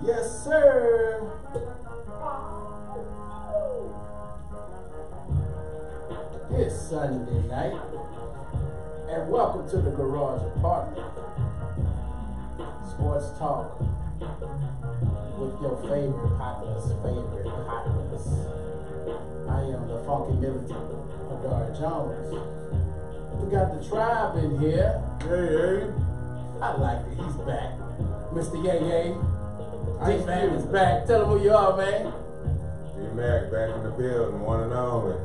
Yes, sir. It's Sunday night, and welcome to the Garage Apartment. Sports talk with your favorite partners. I am the funky militant, Adar Jones. We got the tribe in here. Hey. I like it. He's back. Mr. Yay. D-Man is back. Tell him who you are, man. D-Mac back in the building, one and only.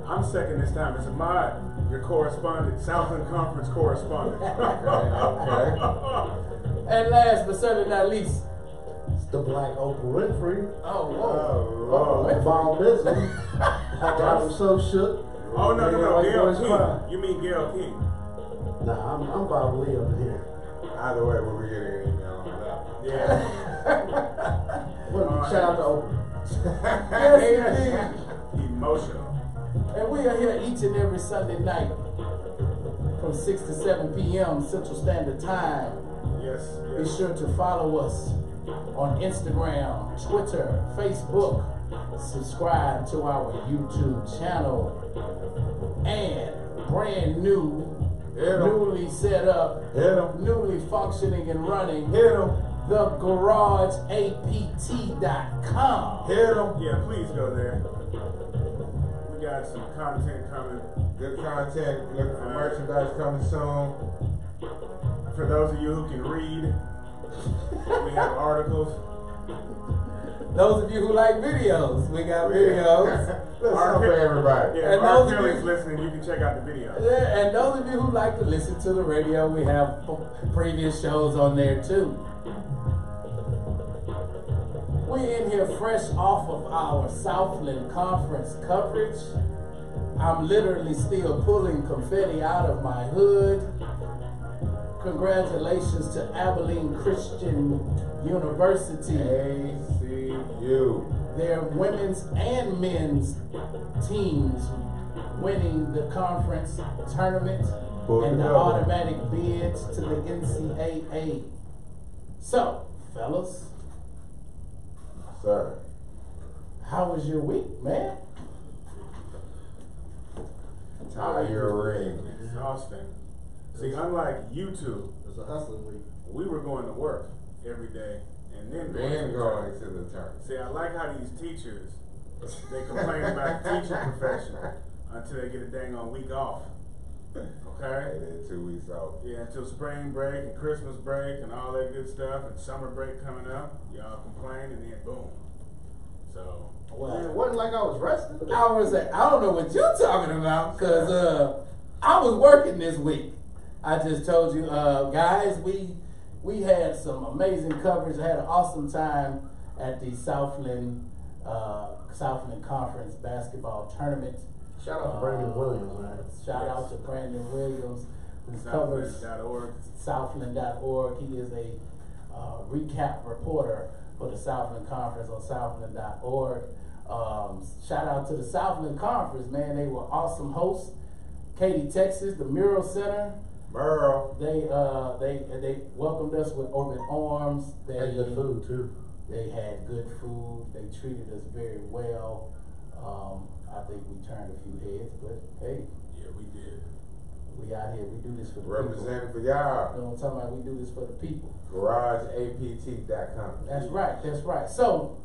I'm second this time. It's Ahmad, your correspondent, Southland Conference correspondent. Okay. And last but certainly not least, It's the Black Oprah Winfrey. oh, whoa. Oh, Winfrey. Ball business. I'm so shook. Oh, no, Like Gail boys cry. King. You mean Gail King? Nah, I'm Bob Lee up in here. Either way, we'll be getting an email on that. Yeah. Shout out to Oprah. Yes, indeed. Emotional. And we are here each and every Sunday night from 6 to 7 p.m. Central Standard Time. Yes. Be sure to follow us on Instagram, Twitter, Facebook. Subscribe to our YouTube channel. And brand new, Hit 'em. newly set up, Hit 'em. newly functioning and running, Hit 'em. the GarageAPT.com. Hit 'em. Yeah, please go there. We got some content coming. Good content. Looking for merchandise coming soon. For those of you who can read, we have articles. Those of you who like videos, we got videos. Let's help for everybody. Yeah, And if R. those of Kelly's you- listening, you can check out the video. Yeah, and those of you who like to listen to the radio, we have previous shows on there too. We're in here fresh off of our Southland Conference coverage. I'm literally still pulling confetti out of my hood. Congratulations to Abilene Christian University. ACU. Their women's and men's teams winning the conference tournament and the automatic bids to the NCAA. So, fellas, Sir. how was your week, man? Tiring. Exhausting. See, unlike you two, It's a hustling week. we were going to work every day and then Then to going church. to the tournament. See, I like how these teachers, they complain about the teaching profession until they get a dang on week off. And Okay? then 2 weeks off. Yeah, until spring break and Christmas break and all that good stuff and summer break coming up, y'all complain and then boom. So, Man, it wasn't like I was resting. I don't know what you're talking about, because I was working this week. I just told you, guys, we had some amazing coverage. I had an awesome time at the Southland Conference basketball tournament. Shout out to Brandon Williams, man. Shout out to Brandon Williams, who covers Southland.org. Southland.org. He is a recap reporter for the Southland Conference on Southland.org. Shout out to the Southland Conference, man. They were awesome hosts. Katy, Texas, the Mural Center. Merle. They welcomed us with open arms. They Had good food too. They had good food. They treated us very well. I think we turned a few heads, but hey, Yeah, we did. we out here. We do this for the Representing for people. y'all. You know what I'm talking about? We do this for the people. GarageAPT.com. That's right. That's right. So,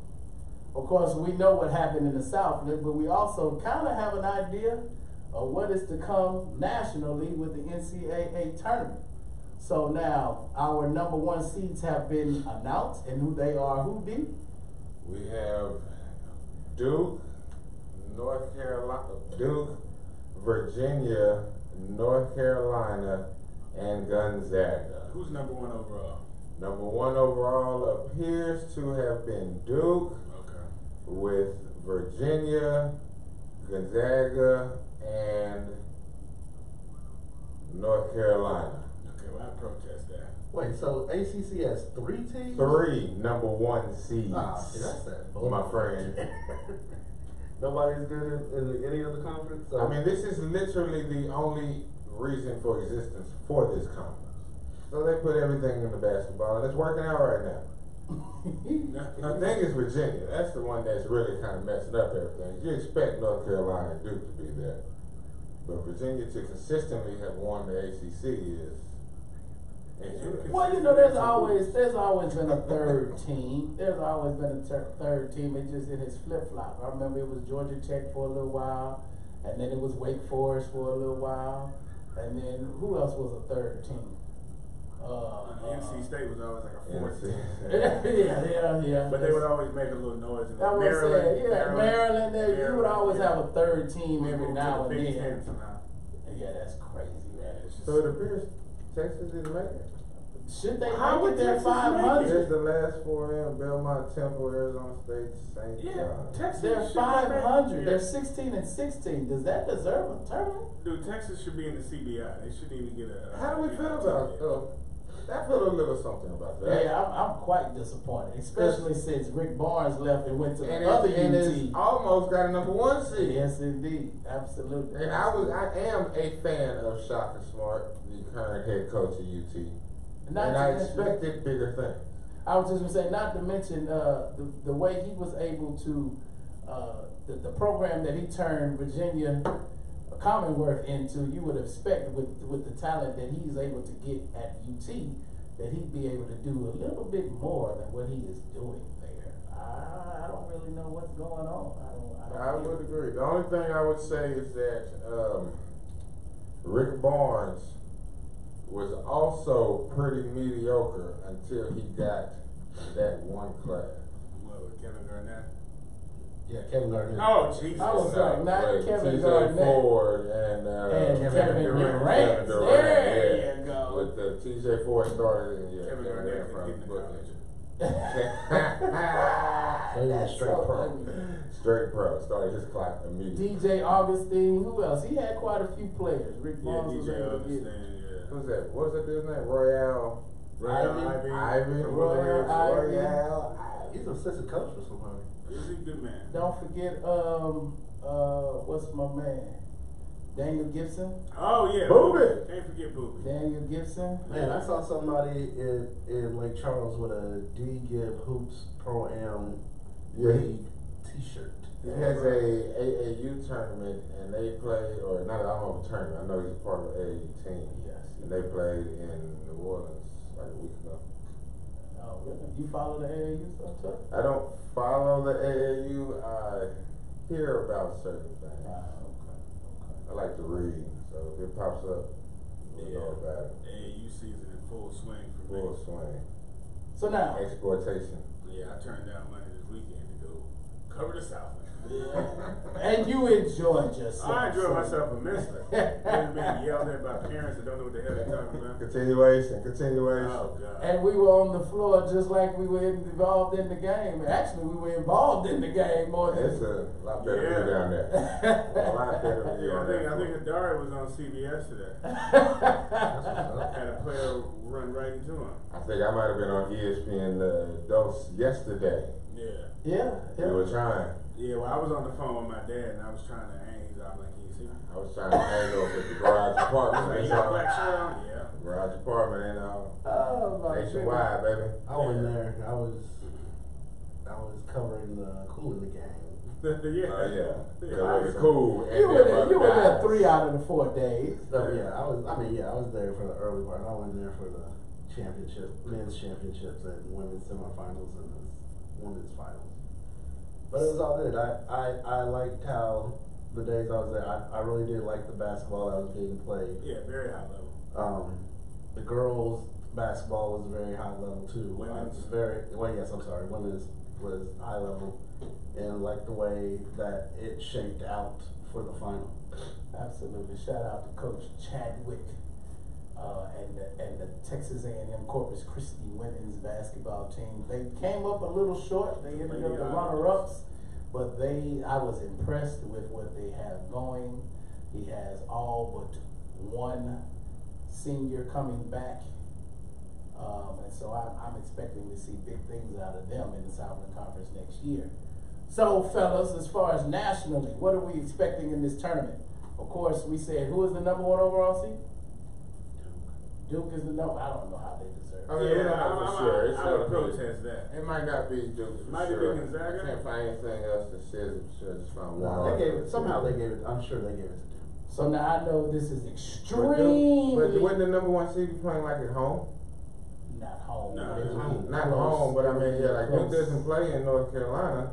of course, we know what happened in the South, but we also kind of have an idea of what is to come nationally with the NCAA tournament. So now, our number one seeds have been announced, and who they are. Who did? We have Duke, North Carolina, Duke, Virginia, North Carolina, and Gonzaga. Who's number one overall? Number one overall appears to have been Duke, Okay. with Virginia, Gonzaga, and North Carolina. Okay, well, I protest that. Wait, so ACC has 3 teams? 3 number 1 seeds. See, that's that. My friend. Nobody's good in any other conference? So I mean, this is literally the only reason for existence for this conference. So they put everything in the basketball, and it's working out right now. I think it's Virginia. That's the one that's really kind of messing up everything. You expect North Carolina and Duke to be there, but Virginia to consistently have won the ACC is interesting. Well, you know, there's always been a third team. There's always been a third team. It has flip flop. I remember it was Georgia Tech for a little while, and then it was Wake Forest for a little while, and then who else was a third team? NC State was always like a fourth team. yeah. But they would always make a little noise. I would say, Maryland. You would always have a third team every now and then. Yeah, that's crazy, man. So it appears Texas didn't make it. Should they How make would it there Texas make 500? There's the last four in Belmont, Temple, Arizona State, St. Yeah, John. Texas. They're should 500. be- They're 16 and 16. Does that deserve a tournament? Dude, Texas should be in the CBI. They shouldn't even get a. How do we feel about it? I feel a little something about that. Yeah, I'm quite disappointed, especially since Rick Barnes left and went to the And other it's UT. almost got a number one seed. Yes, indeed, absolutely. And I am a fan of Shaka Smart, the current head coach of UT. Not and to I mention- expected bigger things. I was just gonna say, not to mention the way he was able to the program that he turned Virginia Commonwealth into. You would expect with the talent that he's able to get at UT that he'd be able to do a little bit more than what he is doing there. I don't really know what's going on. I would agree. The only thing I would say is that Rick Barnes was also pretty mediocre until he got that one class. What, with Kevin Garnett? Yeah, Kevin Garnett. Oh, Jesus. I was like, not Kevin TJ Garnett. Ford and Kevin Durant. There you go. With the TJ Ford started and Kevin Garnett from couldn't get in the Brooklyn. So he was straight pro. Straight pro. Started his clock immediately. DJ Augustine, who else? He had quite a few players. Rick Yeah, Barnes was DJ able to get. Augustine, yeah. Who's that? What's that dude's name? Royale. Ivy. Royale Ivy. He's an assistant coach for somebody. He's a good man. Don't forget, what's my man? Daniel Gibson. Oh, yeah. Booby. Can't forget Booby. Daniel Gibson. Man, I saw somebody in Lake Charles with a D Give Hoops Pro Am Yeah. League T-shirt. He has a AAU tournament, and they play, or not, I don't know if a tournament. I know he's a part of the AAU team. Yes. And they played in New Orleans like a week ago. Oh, really? You follow the AAU stuff too? I don't follow the AAU. I hear about certain things. Okay. I like to read, so if it pops up, we know about it. AAU season in full swing for me. Full swing. So now, Exploitation. Yeah, I turned down money this weekend to go cover the Southland. and you enjoyed yourself. I enjoy myself immensely. I've been yelled at by parents that don't know what the hell they're talking about. Continuation. Oh, God. And we were on the floor just like we were involved in the game. Actually, we were involved in the game more than. It's a lot better than you down there. A lot better than you Yeah, down there. I think Adari was on CBS today. Had a player run right into him. I think I might have been on ESPN Dose yesterday. Yeah. Yeah. We were trying. Yeah, well, I was on the phone with my dad and I was trying to hang. I was like, can you see me? I was trying to hang over at the garage apartment. Like, you That's got all. black shirt on? Yeah. Garage apartment and Oh my nationwide, baby. I went there. I was covering the Cool in the Gang. Yeah. Yeah. Yeah. It was cool. And You were them there. other You were there guys. 3 out of the 4 days. So yeah, I was there for the early part. I went there for the men's championships and women's semifinals and the women's finals. But it was all good. I liked how the days I was there. I really did like the basketball that was being played. Yeah, very high level. The girls basketball was very high level too. Women's? Women's was high level, and like the way that it shaped out for the final. Absolutely. Shout out to Coach Chadwick and the Texas A&M Corpus Christi women's basketball team. They came up a little short. They ended up the runner-ups, but I was impressed with what they have going. He has all but one senior coming back. And so I'm expecting to see big things out of them in the Southland Conference next year. So, fellas, as far as nationally, what are we expecting in this tournament? Of course, we said, who is the #1 overall seed? Duke is the number. I don't know how they deserve. I mean, we don't know for sure. It's I would gonna be- protest that. It might not be Duke for Might be sure. Gonzaga. I can't find anything else that says it. Should just find one. No, they gave it, article. somehow they gave it, I'm sure they gave it to Duke. So now I know this is But extremely wouldn't the number one seed be playing like at home? not home. No, It would be Not close. home, but I mean, yeah, like Duke Close. doesn't play in North Carolina,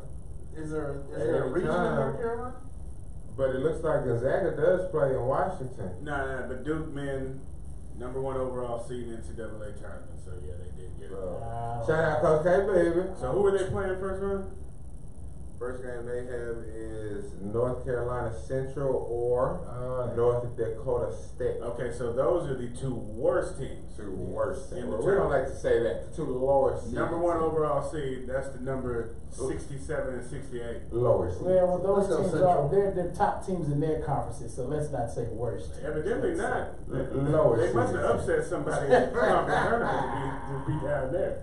Is there At a any region in time. North Carolina? but it looks like Gonzaga does play in Washington. No, but Duke men, number 1 overall seed in NCAA tournament. So yeah, they did get it. Shout out Coach K, baby. So who were they playing first round? First game they have is North Carolina Central or North Dakota State. Okay, so those are the 2 worst teams. Two worst In teams. the Well, we don't tournament. like to say that. The 2 lower seeds. Number 1 overall seed, that's the number 67 and 68. Lower seeds. Yeah, well, those Let's go teams Central. are they're top teams in their conferences, so let's not say worst. Evidently not. Lower They must seeds. have upset somebody in the conference tournament to be down there.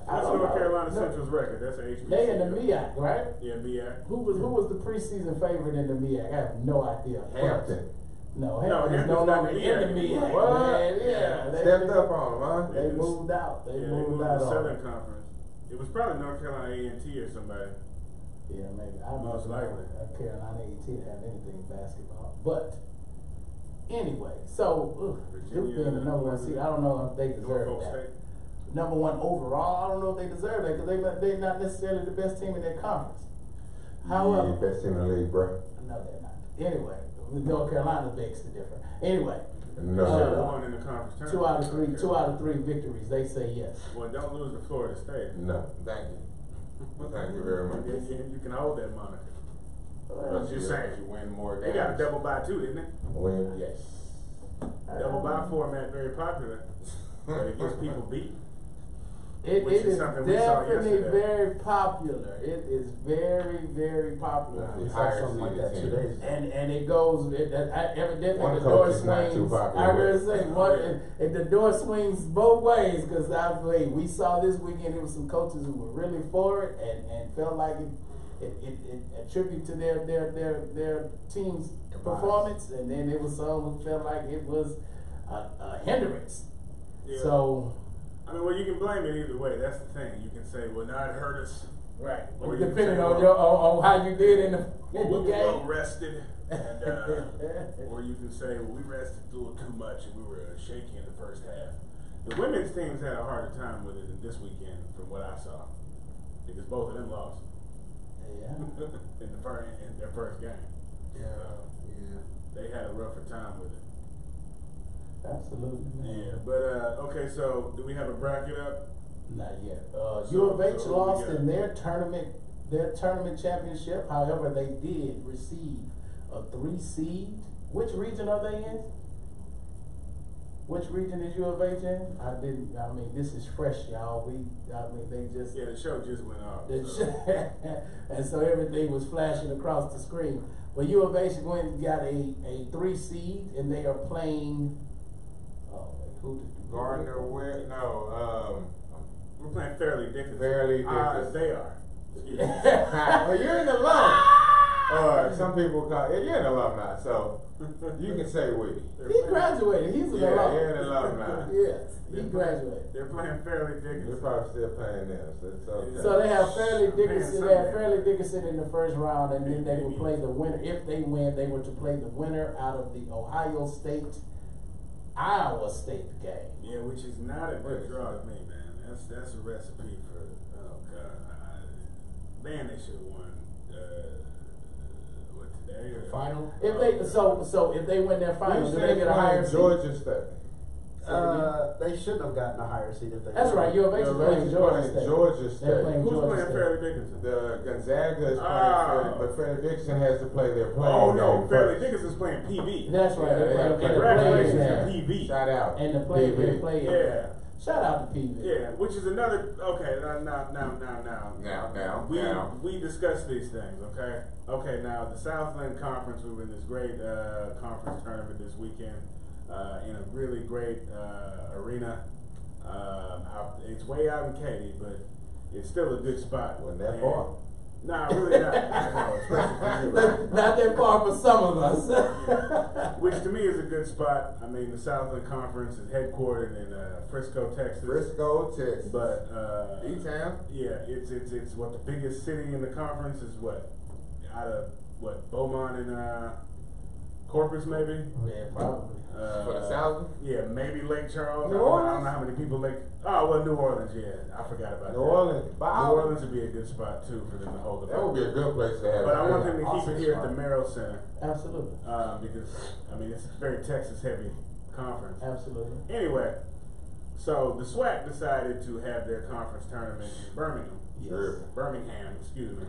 I What's don't North know. Carolina No. Central's record? That's a HBCU. They in the MEAC, right? Yeah, MEAC. Who was the preseason favorite in the MEAC? I have no idea. Hampton. No, No, Hampton is Hampton's no not longer in in the the MEAC. MEAC. What? Man, yeah, Stepped up on them, huh? They moved out. They Yeah, moved to out the on. Southern Conference. It was probably North Carolina A&T or somebody. Yeah, maybe. I Most don't know likely. Carolina A&T to have anything basketball, but anyway, so Duke being the number one seed, I don't know if they deserve Norfolk that. State. Number 1 overall, I don't know if they deserve that because they're not necessarily the best team in their conference. However, Yeah, best team in the league, bro. no, they're not. Anyway, North Carolina begs the difference. Anyway, No. Should've Uh, won in the conference tournament. 2 out of 3, 2 out of 3 victories. They say yes. Well, don't lose to Florida State. No. Thank you. Thank you very much. You can hold that moniker. Well, just saying. You win more They games. got a double bye too, didn't they? Win, yes. Double bye format very popular, but it gets people beat. It Which is is something we saw definitely yesterday. very popular. It is very, very popular. We saw higher something like that 2 seeded days ago. And it goes, evidently One the coach door is not too swings. popular I with gotta it. say, if the door swings both ways, because we saw this weekend, there was some coaches who were really for it and felt like it attributed to their team's performance, and then there was some who felt like it was a hindrance. Yeah. So, I mean, well, you can blame it either way. That's the thing. You can say, well, now it hurt us. right, Or you can depending say, on well, on how you did in the We were game. well rested, and, or you can say, well, we rested a little too much and we were shaky in the first half. The women's teams had a harder time with it than this weekend, from what I saw, because both of them lost Yeah. in their first game. Yeah. They had a rougher time with it. Absolutely. Yeah, but okay. So, do we have a bracket up? Not yet. So- U of H so who we lost got? in their tournament championship. However, they did receive a 3 seed. Which region are they in? Which region is U of H in? I mean, this is fresh, y'all. They just. Yeah, the show just went off. And so everything was flashing across the screen. But U of H got a 3 seed, and they are playing. Oh wait, who did Gardner, where? No. We're playing Fairleigh Dickinson. Fairleigh Dickinson. They are. Well, you're an alum. Or some people call it. You're an alumni, so you can say we. He graduated. He's an Yeah, alum. you're an alumni. Yes, he graduated. They're playing Fairleigh We're Dickinson. probably still playing them, so it's okay. So they have Fairleigh Man, Dickinson. They have Fairleigh Dickinson in the first round, and then they will play the winner. If they win, they were to play the winner out of the Ohio State, Iowa State game. Yeah, which is not a good draw to me, man. That's a recipe for man. They should have won. What today? Or? Final? If they so if they win their final, You do said they get a higher seed? Georgia State. They shouldn't have gotten a higher seed if they. That's right. U of H is playing Georgia State. Georgia They're State. playing Who's Georgia playing State. Fairleigh Dickinson? The Gonzaga is playing Oh. but Fairleigh Dickinson has to play their playing Oh no, game Fairleigh first. Dickinson's playing PB. That's right. Yeah, They're yeah, playing- and the Congratulations players to have- PB. Shout out. And the players PB. they play. Yeah. Shout out to PB. Yeah, which is another okay. Now. We discuss these things, okay? Okay, now the Southland Conference, we were in this great conference tournament this weekend in a really great arena. It's way out in Katy, but it's still a good spot. Wasn't that far? Nah, really not. No, especially for you. Not that far for some of us. Which to me is a good spot. I mean, the Southland Conference is headquartered in Frisco, Texas. Frisco, Texas. But E-Town? yeah, it's what the biggest city in the conference is. What out of what Beaumont and Corpus maybe. Yeah, probably. For the Southland? Yeah, maybe Lake Charles. New I Orleans? don't know how many people New Orleans. Yeah, I forgot about New that. Orleans. New Orleans would be a good spot too for them to hold the. That would be a good place to have. But I want them to keep Awesome it here spot. at the Merrill Center. Absolutely. Because I mean it's a very Texas heavy conference. Absolutely. Anyway, so the SWAC decided to have their conference tournament in Birmingham. Yes. Birmingham, excuse me.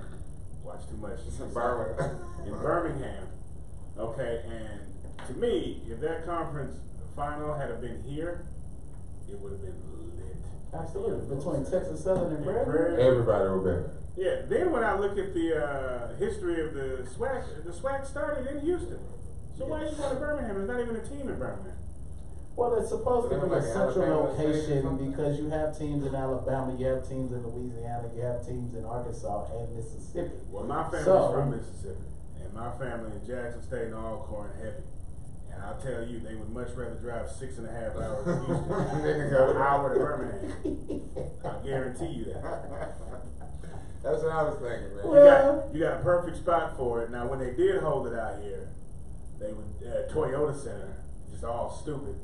Watch too much. Birmingham. In Birmingham. Okay, and to me, if that conference final had been here, it would have been lit. Absolutely. Between Texas Southern and And Bradford. Everybody would be there. Yeah, then when I look at the history of the SWAC started in Houston. So why are you going to Birmingham? There's not even a team in Birmingham. Well, it's supposed to They be have a like central Alabama State or location something? because you have teams in Alabama, you have teams in Louisiana, you have teams in Arkansas and Mississippi. Well, my family's So- from Mississippi, and my family in Jackson State and Alcorn heavy. And I'll tell you, they would much rather drive 6.5 hours to Houston than go an hour to Birmingham. I guarantee you that. That's what I was thinking, man. Well- You got a perfect spot for it. Now, when they did hold it out here, they would Toyota Center, just all stupid.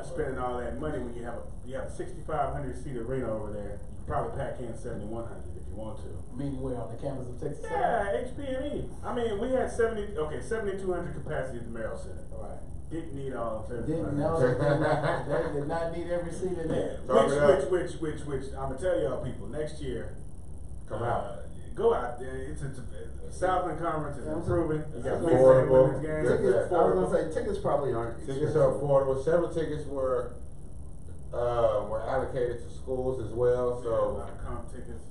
Spending all that money when you have a 6,500 seat arena over there. You could probably pack in 7,100 if you want to. Meaning we're on the campus of Texas Southern. Yeah, HPME. I mean, we had 7,200 capacity at the Merrill Center. Right. Didn't need all of 7,200. Didn't know they did not need every seat in there. Talk it up. Which I'm gonna tell y'all people next year. Come out. Go out there. It's Southland Conference is improving. You got men's and Affordable. women's games. Yeah. Tickets, It's I was affordable. gonna say tickets probably aren't Tickets expensive. are affordable. Several tickets were allocated to schools as well. A So lot of comp tickets.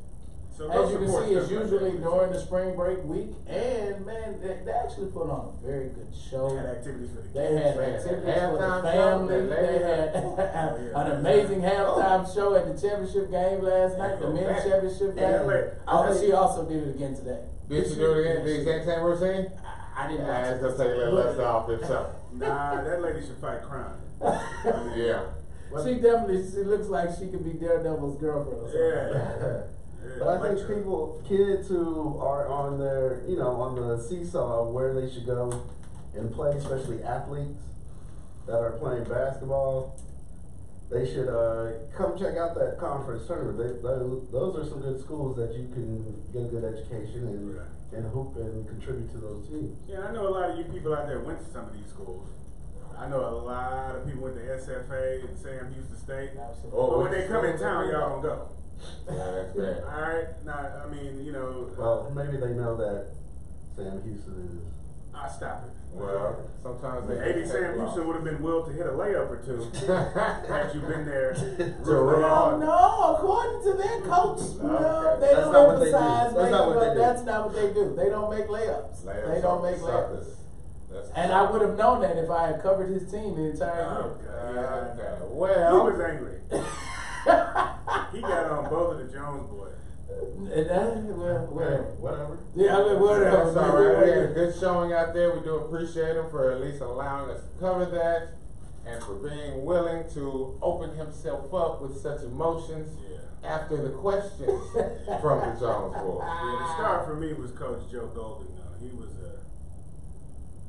So As go you can support see, it's stuff like usually that. during the spring break week, and man, they actually put on a very good show. They had activities for the kids. They had Man, activities for the halftime show, family. that They lady- had an amazing halftime show at the championship game last night, the men's championship Yeah, game. like- She also did it again today. did you do it again? The exact same routine? I didn't I watch just take a little less off if so. Nah, that lady should fight crime. Yeah. She looks like she could be Daredevil's girlfriend or something. Yeah. But I think kids who are on their, on the seesaw of where they should go and play, especially athletes that are playing basketball, they should come check out that conference tournament. Those are some good schools that you can get a good education and hoop and contribute to those teams. Yeah, I know a lot of you people out there went to some of these schools. I know a lot of people went to SFA and Sam Houston State. Absolutely. Oh, But when they come in town, y'all don't go. Yeah, that's bad. Alright? Now, I mean, Well, maybe they know that Sam Houston I stop it. Well, sometimes they Maybe take Sam a loss. Houston would have been willed to hit a layup or two had you been there. Oh no, according to their coach, no, they That's don't not what they do. emphasize That's not what they do. That's not what they do. They don't make layups. Layups They don't are make layups. suckers. That's And I would have known that if I had covered his team the entire Oh, year. God. Okay. He Well, was angry. He got on both of the Jones boys. And that, well, whatever. Whatever. Yeah, I mean, whatever. that's all right. We had a good showing out there. We do appreciate him for at least allowing us to cover that and for being willing to open himself up with such emotions after the questions from the Jones boys. Yeah, the star for me was Coach Joe Golden. He was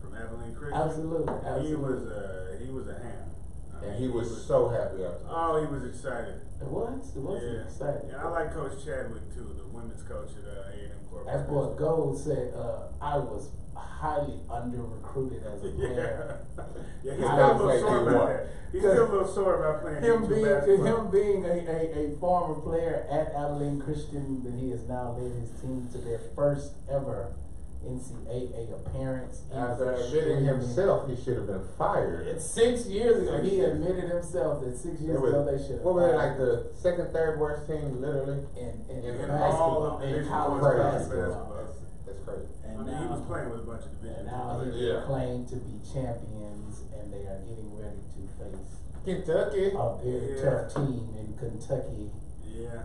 from Abilene Christian. Absolutely, absolutely. He was a ham. I And mean, he was so happy after that. Oh, he was excited. It was Yeah. exciting. Yeah, I like Coach Chadwick too, the women's coach at A&M Corporate. That boy Gold said, I was highly under-recruited as a player. Yeah, he's I still a was little like sore you about what? that. He's still a little sore about playing Him being a former player at Abilene Christian, that he has now led his team to their first ever NCAA appearance. After admitting himself, he should have been fired. It's 6 years ago. He admitted himself that 6 years ago they should have. What were they, like the second, third worst team, literally? in all basketball, of in Division college I basketball. That's crazy. I mean, he was playing with a bunch of And division. now two he players. claimed to be champions, and they are getting ready to face Kentucky. a very tough team in Kentucky. Yeah.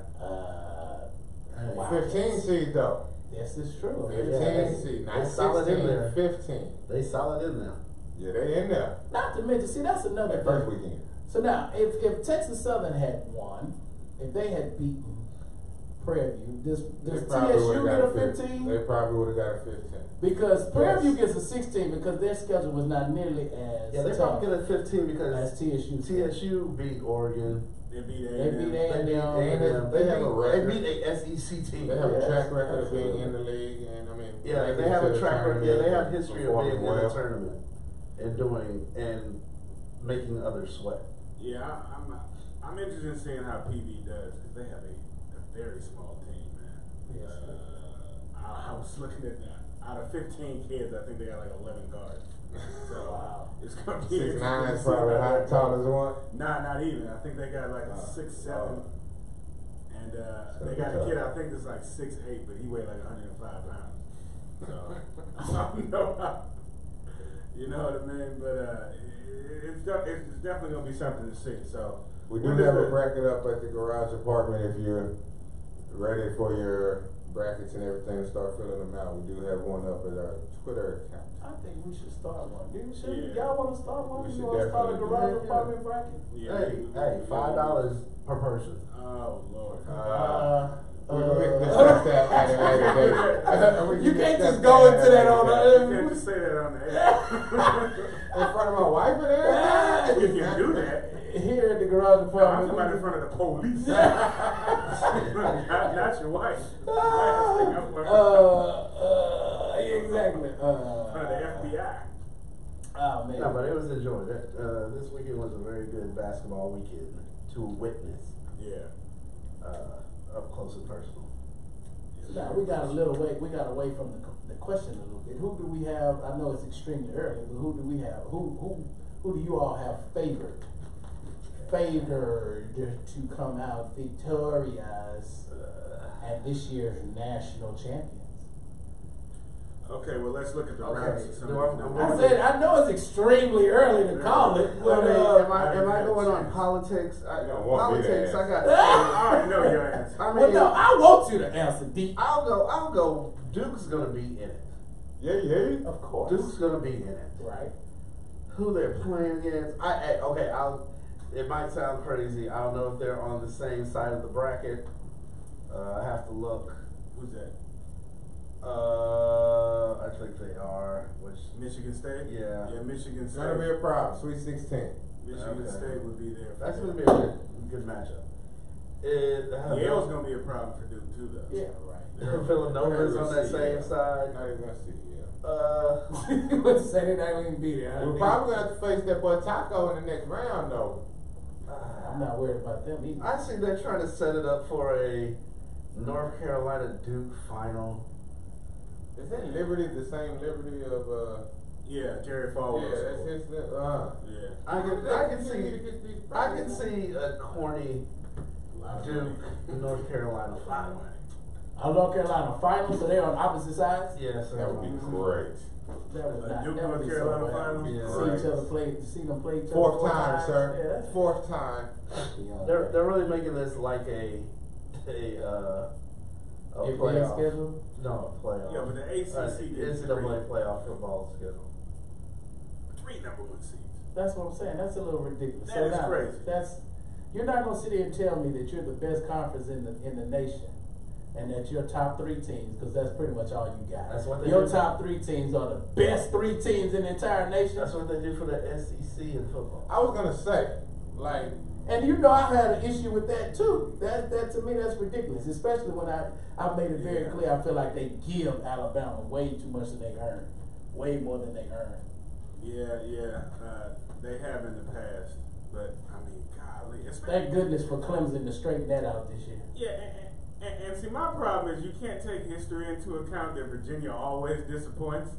Wow. 15 seed though. This is true. 15, see, not they solid in 16, there. 15. They solid in there. Yeah, they in there. Not to mention, see, that's another That first thing. weekend. So now, if Texas Southern had won, if they had beaten Prairie View, does probably TSU would've get a got 15? They probably would have got a 15. Because Prairie View Yes. gets a 16 because their schedule was not nearly as Yeah, they tough probably get a 15 because as TSU. TSU beat Oregon. They beat They beat A&M. They A&M. They have a record. They beat a SEC team. They have a Yes, track record of being absolutely. in the league, and I mean, Yeah, making they it have to a the track record. Yeah, tournament they have and history of performing being in the well. tournament and doing and making others sweat. Yeah, I'm interested in seeing how PV does because they have a very small team, man. Yes. I was looking at that. Out of 15 kids, I think they got like 11 guards. So Wow. it's gonna be 6'9" interesting is to see probably how how that tall goes. as one. Nah, not even. I think they got like a 6'7", and they got a kid I think that's like 6'8", but he weighed like 105 pounds. So I don't know how, you know what I mean? But it's definitely gonna be something to see. So We do when does have a the- bracket up at the garage apartment if you're ready for your brackets and everything to start filling them out. We do have one up at our Twitter account. I think we should start one. Should Yeah. y'all want to start one? We You should want to start a definitely do garage that. apartment bracket? Yeah, Hey, $5 per person. Oh Lord. We can discuss that at a later date. We You can can't discuss just go into at a that on later You date. can't just say that on the air. In front of my wife and everything? You can do that. Here at the garage I'm apartment. talking about in front of the police. not your wife. Last thing I'm worried about. Exactly. In front of the FBI. Oh man. No, but it was enjoyed. This weekend was a very good basketball weekend to witness Yeah. up close and personal. Now we got a little way. We got away from the question a little bit. Who do we have? I know it's extremely early, but who do we have? Who do you all have favored to come out victorious at this year's national champions? Okay, well let's look at the Okay, rounds. of some do of I- these I'm numbers. I said I know it's extremely early to call it, I but mean, am I I going on chance. politics? You don't want me to Politics. ask. I got. I already know your answer. I mean, well, no, I want you to answer deep. I'll go. Duke's gonna be in it. Yeah. Of course. Duke's gonna be in it. Right. Who they're playing against? Okay. It might sound crazy. I don't know if they're on the same side of the bracket. I have to look. Who's that? I think they are. Which Michigan State? Yeah. Yeah, Michigan It's State. gonna be a problem. Sweet 16. Michigan Okay. State would be there. that's gonna be a good matchup. Yale's gonna be a problem for Duke too, though. Yeah. Right. Villanova's on that See, same yeah. side. Not even gonna see, yeah. Let's say they're not going to be there. We're probably gonna have to face that boy Taco in the next round, though. I'm not worried about them either. I see they're trying to set it up for a North Carolina Duke final. Is that Liberty the same Liberty of Yeah, Jerry Falwell. yeah, that's his. Yeah. I can see a corny Duke North Carolina final. North Carolina finals, so they're on opposite sides. Yes, That would be great. That would A not. Duke that would North be Carolina so bad. finals? Yeah. See each other play. To see them play each other. Fourth time, times. sir. Yeah, that's Fourth time. beyond They're that. really making this like a If playoff. they're scheduled. No, a playoff. Yeah, but the ACC did NCAA playoff football schedule. 3 number 1 seeds. That's what I'm saying. That's a little ridiculous. That is now, crazy. You're not gonna sit here and tell me that you're the best conference in the nation, and that your top 3 teams, because that's pretty much all you got. That's what they Your do. top 3 teams are the best 3 teams in the entire nation. That's what they do for the SEC in football. I was gonna say, like, And you know I had an issue with that too. That to me that's ridiculous. Especially when I made it very Yeah. clear I feel like they give Alabama way too much than they earn. Way more than they earn. Yeah. They have in the past, but I mean, golly, Thank goodness for Clemson to straighten that out this year. Yeah, and see, my problem is you can't take history into account that Virginia always disappoints.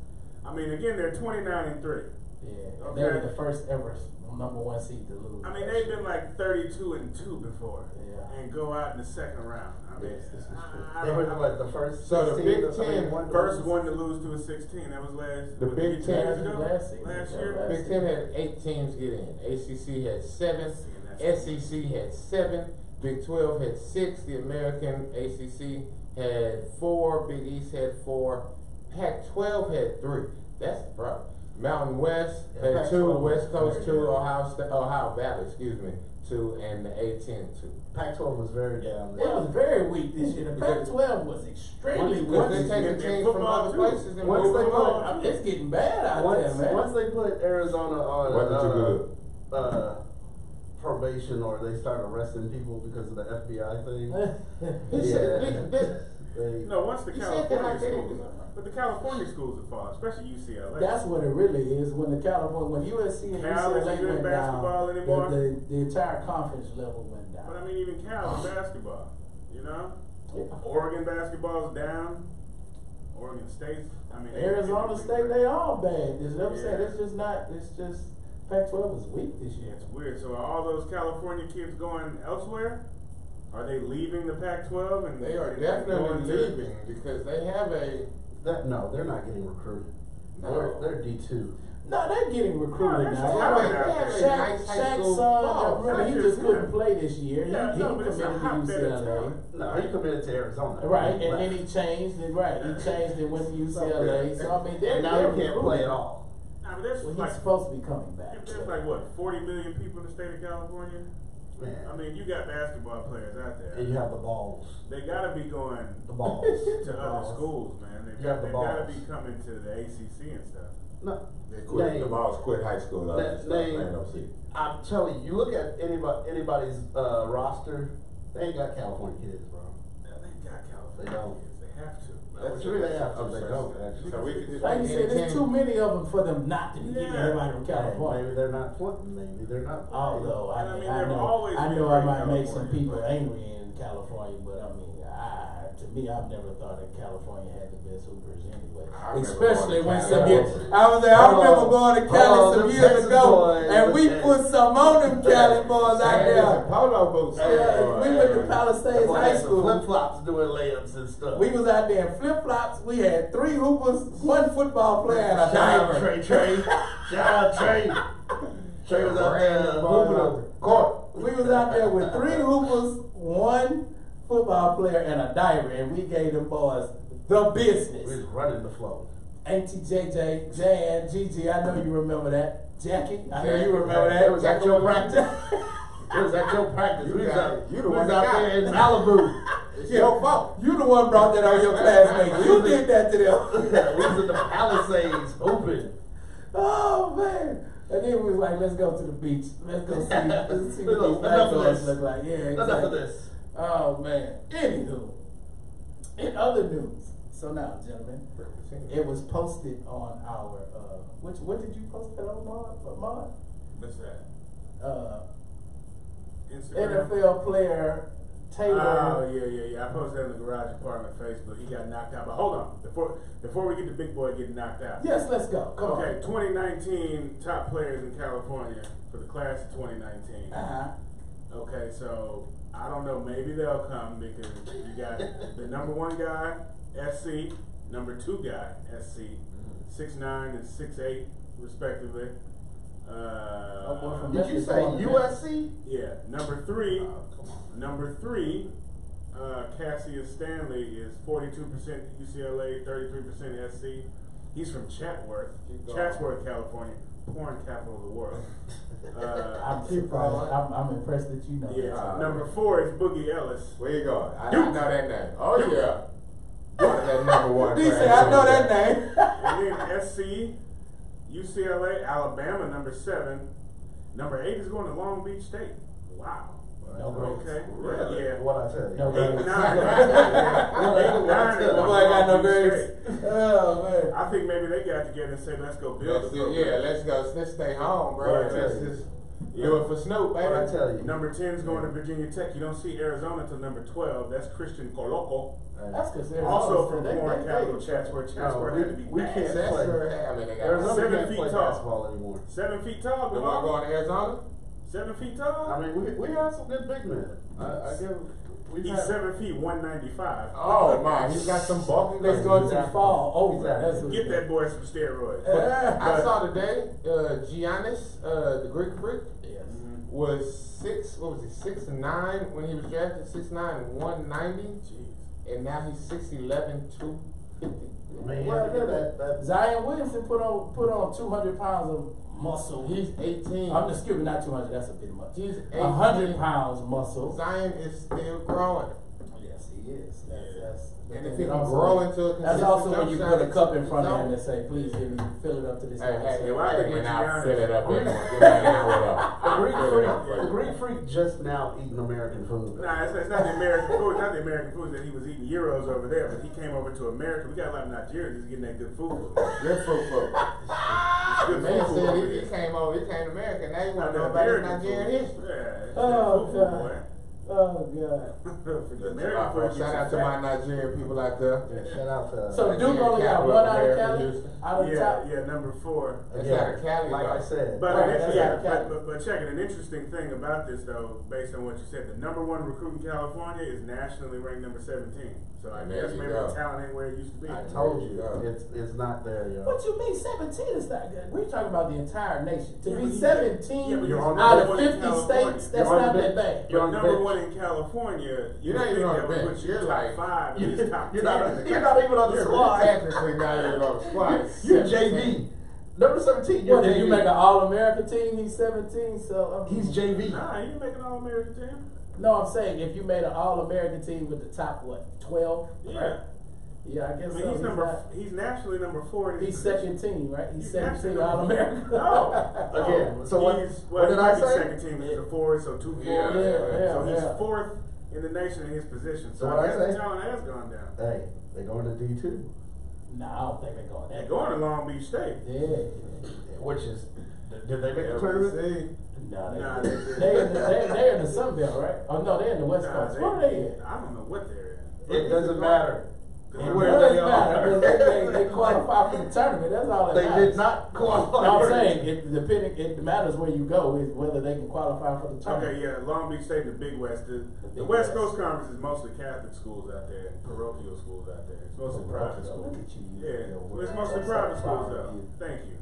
I mean, again, they're 29-3. Yeah. Okay. They were the first ever number 1 seed to lose. I mean, they've been like 32-2 before, Yeah. and go out in the second round. I mean, Yes, this is true. They were like the first. So the 16 Big Ten first one to lose to a 16. That was last. The what, Big 2 years Ten- ago? last season. Last Yeah, year. last Big Ten had 8 teams get in. ACC had 7. SEC had 7. Big 12 had 6. The American ACC had 4, Big East had 4, Pac-12 had 3. That's the problem. Mountain West had 2, West Coast 2, Ohio Valley, 2, and the A-10 2. Pac-12 was very down It there. was very weak this year. The Pac-12 was extremely weak. Because they this take year. the teams from other places and Once move they them put it- on. I mean, it's getting bad out there, man. Once they put Arizona Wasn't too on good. probation, or they start arresting people because of the FBI thing. He said, No, once the He said that like California they schools, didn't. but the California schools have fallen, especially UCLA. That's what it really is. When the California, when USC and Cal isn't UCLA good went basketball down, anymore. the entire conference level went down. But I mean, even Cal in basketball, you know? Yeah. Oregon basketball's down. Oregon State, I mean, Arizona State, they all bad. It's what I'm saying. Yeah. It's just not. It's just Pac-12 was weak this year. It's weird. So are all those California kids going elsewhere? Are they leaving the Pac-12? And They are and definitely going to- leaving because they have No, they're not getting recruited. No. They're D2. No, they're getting recruited No, now. they're They have a Shaq, nice high Shaq's school son, ball. really, he Not just just couldn't him. play this year. Yeah, he no, but it's a committed to hotbed of UCLA. talent. No, he committed to Arizona. Right, and Left. then he changed it. Right, he changed and went to UCLA. So I mean, they're And now they're he can't recruiting. play at all. Nah, but there's Well, he's like, supposed to be coming back. there's like what, 40 million people in the state of California? Man. I mean, you got basketball players out there. And you have the balls. They gotta be going The balls. to other balls. schools, man. They've, You have the they've gotta balls. be coming to the ACC and stuff. No. They quit. Name- The balls quit high school. Name- I'm telling you, look at anybody's roster, they ain't got California kids, bro. Yeah, they got California They don't. kids. They have to. That's true, they have to, they don't, actually. So we could just Like you make said, any there's team. too many of them for them not to be getting Yeah. everybody from California. Maybe they're not playing. Maybe they're not playing. Although And I mean, I they've know, always I been know I great might in make some California, people but- angry in California, but I mean, to me, I've never thought that California had the best hoopers anyway. I remember Especially going when to some Cali. years, I remember going to Cali some them years Texas ago, boys, and we them put some on them Cali boys out Sandals there. and polo boots. We went to Palisades High Flip School. flops doing layups and stuff. We was out there in flip flops. We had 3 hoopers, 1 football player, and a Shout out diver. Trey. Shout out Trey. Trey was out there hooping on the court. We was out there with 3 hoopers, 1 football player, and a diver, and we gave them boys the We business. was running the flow. Auntie JJ, Jan, Gigi, I know you remember that. Jackie, I know you remember Jackie, that. It was at your practice. It was at your practice. We was out, You the we one was that out got there it. in Malibu. It's your fault. You the one brought that on your classmates. You did that to them. Yeah, we was in the Palisades hooping. Oh man. And then we was like, let's go to the beach. Let's go see what Enough these black of boys this. look like. Yeah, exactly. Enough of this. Oh man. Anywho, in other news. So now, gentlemen, it was posted on our what did you post that on, Maud? What's that? Instagram? NFL player Taylor. Oh, yeah. I posted that in the garage apartment Facebook. He got knocked out. But hold on. Before we get the big boy getting knocked out. Yes, let's go. Come Okay, 2019 top players in California for the class of 2019. on. Okay, so I don't know. Maybe they'll come because you got the number 1 guy, SC, number 2 guy, SC, 6'9" and 6'8", respectively. boy from Did you say USC? Yeah, number 3. Oh, come on. Number 3, Cassius Stanley is 42% UCLA, 33% SC. He's from Chatsworth, California, porn capital of the world. I'm surprised. I'm impressed that you know. Yeah. that. Number 4 is Boogie Ellis. Where you going? I know that name. Oh yeah. That number 1. He said, I know that name. And then SC, UCLA, Alabama, number 7. Number 8 is going to Long Beach State. Wow. No grades. Okay. Really? Yeah. What I tell you? No 8 grades. and 9. 8 and 9 is Nobody got no grades. Oh man. I think maybe they got together and said, let's go build a program. Let's go. Let's stay home, bro. Right. Let's just do it for Snoop, baby. What I tell you? Number 10 is going to Virginia Tech. You don't see Arizona until number 12. That's Christian Coloco. That's because they're Also from porn capital, Chatsworth. No, Chatsworth had to be we bad. can't That's play. sure. I mean, they got Arizona 7 can't feet play tall. basketball anymore. 7 feet tall, You want to go to Arizona? 7 feet tall? I mean, we have some good big men. I give. We've He's had 7 feet, 195. Oh my, he's got some bulk. Let's go to the fall over. That's what Get that boy some steroids. I saw today, Giannis, the Greek freak, Yes. was 6'9" when he was drafted, 6'9" and 190. Jeez. and now he's 6'11", 250. Man, Well, that Zion Williamson put on 200 pounds of muscle. He's 18. I'm just excuse me, not 200. That's a bit much. He's 18. 100 pounds muscle. Zion is still growing. Yes, he is. And if he can grow into a that's also when you consistent put a jump cup shot, in front of him zone. and say, "Please give me, fill it up to this." Hey, guy." hey, well, I think when it's I Giannis. fill it up, the the Greek freak just now eating American food. Nah, it's not the American food. It's not the American food that he was eating euros over there, but he came over to America. We got a lot of Nigerians just getting that good food. Good food. Good Man food. said he came to America. Now you want to know about his Nigerian history. Yeah, it's Oh, good food, God. boy. Oh God. American food. Shout out to my Nigerian people out there. Yeah, shout out to. So Nigerian Duke only got capital one of out of America, Cali. Houston. Out of the top. Yeah, number 4. That's out of Cali, like though. I said. But, Right, that's out of Cali. but check it. An interesting thing about this, though, based on what you said, the number 1 recruit in California is nationally ranked number 17. So I And there guess you maybe go. the talent ain't where it used to be. I told you, Yeah. it's not there, yo. What you mean 17 is not good? We're talking about the entire nation. To Yeah, be but he's- 17 yeah, but you're on out the of number one in 50 California. states, that's You're on not the that bench. bad. You're But on the number bench. 1 in California, You're not even on the bench. Put you You're top like- 5. He's top 10. You're not even on the You're squad. technically not even on the squad. You're JV. Number 17, you're What, did JV. you make an All-American team? He's 17, so He's JV. Nah, he didn't make an All-American team. No, I'm saying if you made an All-American team with the top 12, Yeah. right? Yeah, I guess I mean, so. he's nationally number 4 in his He's position. second team, right? He's He's second nationally team All-American. No. Again, so what- He's, what did I he might be say? Second team is the 4, so 2 4. Yeah, So he's yeah. 4th in the nation in his position. So So what I guess the say? talent has gone down. Hey, they're going to D2. No, I don't think they're going They're that. going to Long Beach State. Yeah. Which is, did they make the tournament? LBC. No, Nah, they're in the Sun Belt, right? Oh no, they're in the West Nah, Coast. Where are they at? I don't know what they're in. It doesn't matter. It Where doesn't they matter, are. because they qualify for the tournament. That's all that They matters. did not qualify. No, I'm saying it matters where you go is whether they can qualify for the tournament. Okay, yeah, Long Beach State, the Big West. The Big West West. Coast Conference is mostly Catholic schools out there, and parochial schools out there. It's mostly private Look schools. at you. Yeah, Your well, it's word. mostly I'm so private proud schools of though. you. Thank you.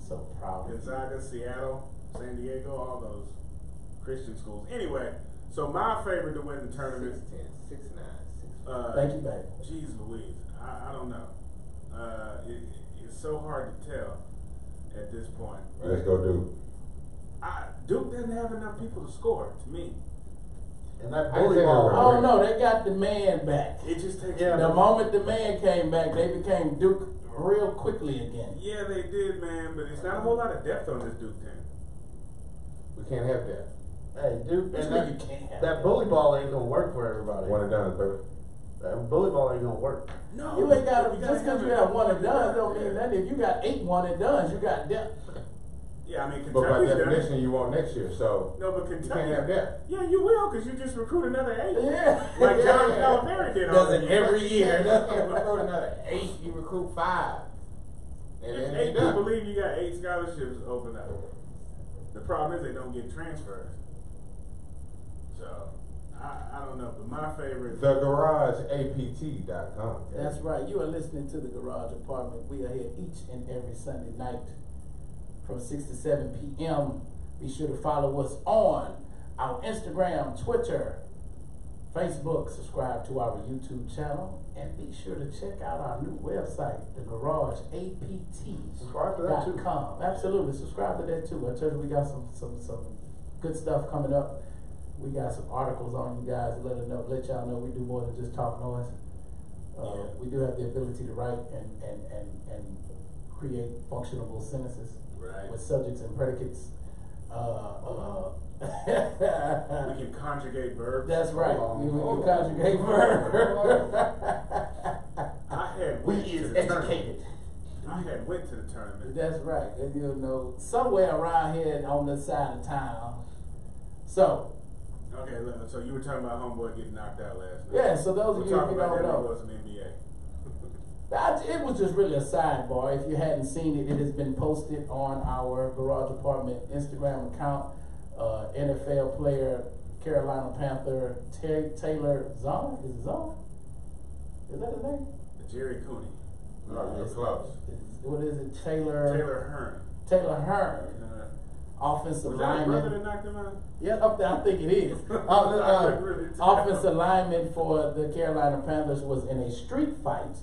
So proud of you. Gonzaga, Seattle, San Diego, all those Christian schools. Anyway, so my favorite to win the tournament. 6'10", 6'9", 6'5". Thank you, baby. Jeez Louise, I don't know. It's so hard to tell at this point. Let's go, Duke. Duke doesn't have enough people to score, to me. And that I bully think ball. they're Oh no, they got the man back. It just takes. Yeah, The moment the man came back, they became Duke real quickly again. Yeah, they did, man, but it's not a whole lot of depth on this Duke team. We can't have that. Hey, Duke, Which and mean you that, can't have that bully ball ain't gonna work for everybody. One and done, baby. That bully ball ain't gonna work. No, You ain't got you just because you have one and done don't mean that. If you got 8 one and done, you got depth. Yeah, I mean But by Kentucky's done it. definition, you want next year, so No, but you Kentucky. can't have that. Yeah, you will, because you just recruit another 8. Yeah. Like John Yeah. Calipari did. Does already. it every year. You can't recruit another 8, you recruit 5. And then Eight you're done. people leave, you got 8 scholarships open up. The problem is they don't get transfers. So, I don't know, but my favorite. TheGarageAPT.com. That's right. You are listening to the Garage Apartment. We are here each and every Sunday night from 6 to 7 p.m. Be sure to follow us on our Instagram, Twitter, Facebook. Subscribe to our YouTube channel. And be sure to check out our new website, Subscribe to that too. thegarageapt.com. Absolutely. Subscribe to that too. I tell you, we got some good stuff coming up. We got some articles on you guys. Let y'all know we do more than just talk noise. We do have the ability to write and create functionable sentences Right. with subjects and predicates. We can conjugate verbs. That's right. Hold We on. can conjugate verbs. I had We went to is the tournament. educated. I had went to the tournament. That's right. And you know, somewhere around here on this side of town. So, Okay, look, so you were talking about homeboy getting knocked out last night. yeah, so those of We'll you talk who about don't that when it know. was an NBA. It was just really a sidebar. If you hadn't seen it, it has been posted on our Garage Apartment Instagram account. NFL player, Carolina Panther, Taylor Zone. Is it Zone? Is that his name? Jerry Cooney. No, you're close. What is it? Taylor Hearn. Hearn. Offensive Was that his brother lineman. that knocked him out? Yeah, up there, I think it is. I couldn't really tell. offensive lineman for the Carolina Panthers was in a street fight.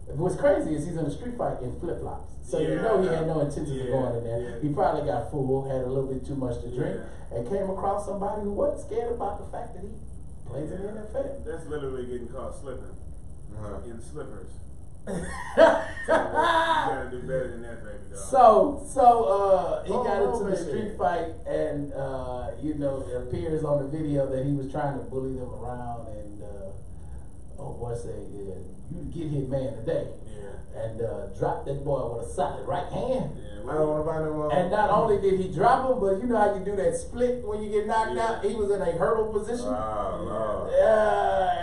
What's crazy is he's in a street fight in flip flops. So you know he had no intention of going in there. Yeah. He probably got fooled, had a little bit too much to drink, and came across somebody who wasn't scared about the fact that he plays in the NFL. That's literally getting caught slipping in slippers. You gotta do better than that, baby dog. So he got into the street fight, and you know, it appears on the video that he was trying to bully them around, and boy said, "Yeah, you get hit, man, today." And dropped that boy with a solid right hand. I don't want to buy no more. And not only did he drop him, but you know how you do that split when you get knocked out? He was in a hurdle position. Oh,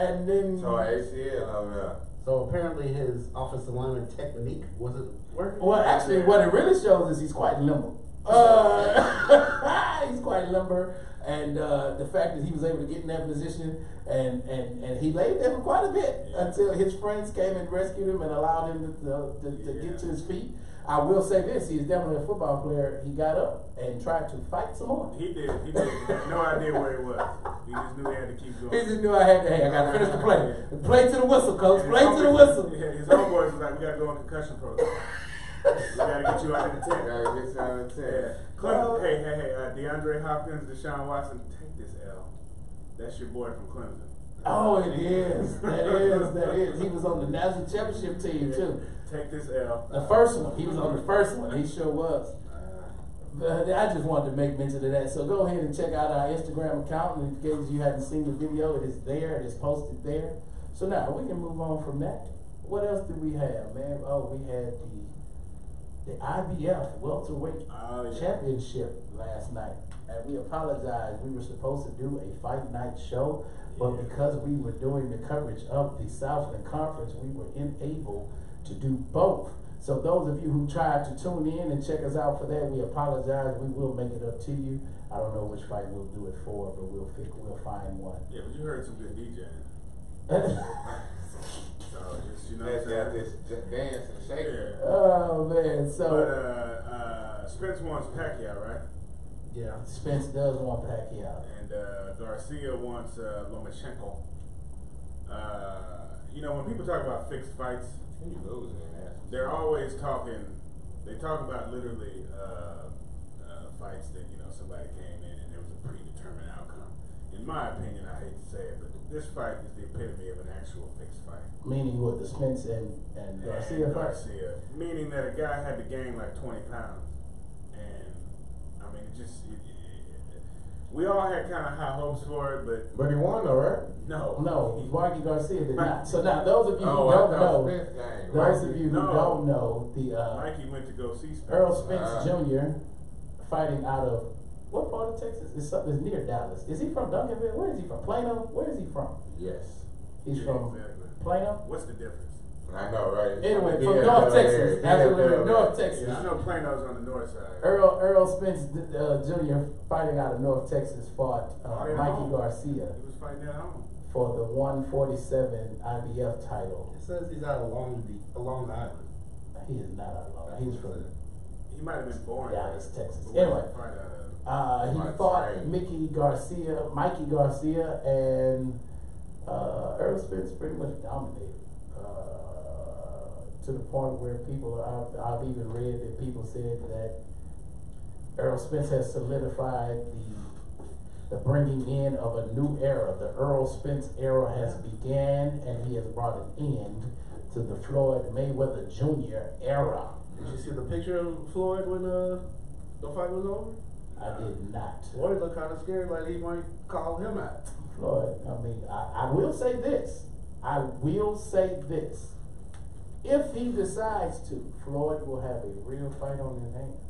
And then so ACL over there. So apparently his offensive lineman technique wasn't working. well, actually, what it really shows is he's quite limber. He's quite limber, and the fact that he was able to get in that position, and he laid there for quite a bit until his friends came and rescued him and allowed him to get to his feet. I will say this: he's definitely a football player. He got up and tried to fight some more. He did. He had no idea where he was. He just knew he had to keep going. He just knew I gotta finish the play. Play to the whistle, coach. Play to the whistle. His homeboys was like, we gotta go on concussion protocol. We gotta get you out of the tent. Gotta get you out of the tent. Clemson, hey, DeAndre Hopkins, Deshaun Watson, take this L. That's your boy from Clemson. Oh, it is. That is. He was on the national championship team too. Take this L. The first one. He was on the first one. He sure was. But I just wanted to make mention of that. So go ahead and check out our Instagram account. And in case you hadn't seen the video, it is there. It is posted there. So now we can move on from that. What else did we have, man? Oh, we had the IBF welterweight championship last night. And we apologize. We were supposed to do a fight night show, but because we were doing the coverage of the Southland Conference, we were unable to do both. So those of you who tried to tune in and check us out for that, we apologize. We will make it up to you. I don't know which fight we'll do it for, but we'll find one. Yeah, but you heard some good DJing. So just, you know, Let's got this dance and shake. Oh man, so but Spence wants Pacquiao, right? Yeah. Spence does want Pacquiao. And Garcia wants Lomachenko. You know, when people talk about fixed fights, You losing, man. they're always talking. They talk about literally fights that, you know, somebody came in and there was a predetermined outcome. In my opinion, I hate to say it, but this fight is the epitome of an actual fixed fight. Meaning what, the Spence and Garcia fight? Garcia, meaning that a guy had to gain like 20 pounds, and I mean, we all had kind of high hopes for it, But he won though, right? no, Mikey Garcia did not. So now those of you who Oh, don't I know, thought Spence game. those of you who No. don't know, the Mikey went to go see Spence. Earl Spence Jr. fighting out of what part of Texas? It's near Dallas. Is he from Duncanville? Where is he from? Plano? Where is he from? Yes. He's Yeah, from exactly. Plano? What's the difference? I know, right? Anyway, Yeah, from North yeah, Texas. yeah, Absolutely, yeah, North yeah. Texas. Yeah, I know Plano's on the north side. Earl Spence Jr. fighting out of North Texas fought At Mikey home. Garcia He was fighting at home. for the 147 IBF title. It says he's out of Long Island. He is not out of Long Island. He's from He might have been born Dallas, Texas. But where Anyway, did he fight out of? he Right, fought right. Mikey Garcia, and Earl Spence pretty much dominated. To the point where I've even read that people said that Earl Spence has solidified the bringing in of a new era. The Earl Spence era has began, and he has brought an end to the Floyd Mayweather Jr. era. Did you see the picture of Floyd when the fight was over? I did not. Floyd looked kind of scared, like he might call him out. Floyd, I mean, I will say this. If he decides to, Floyd will have a real fight on his hands.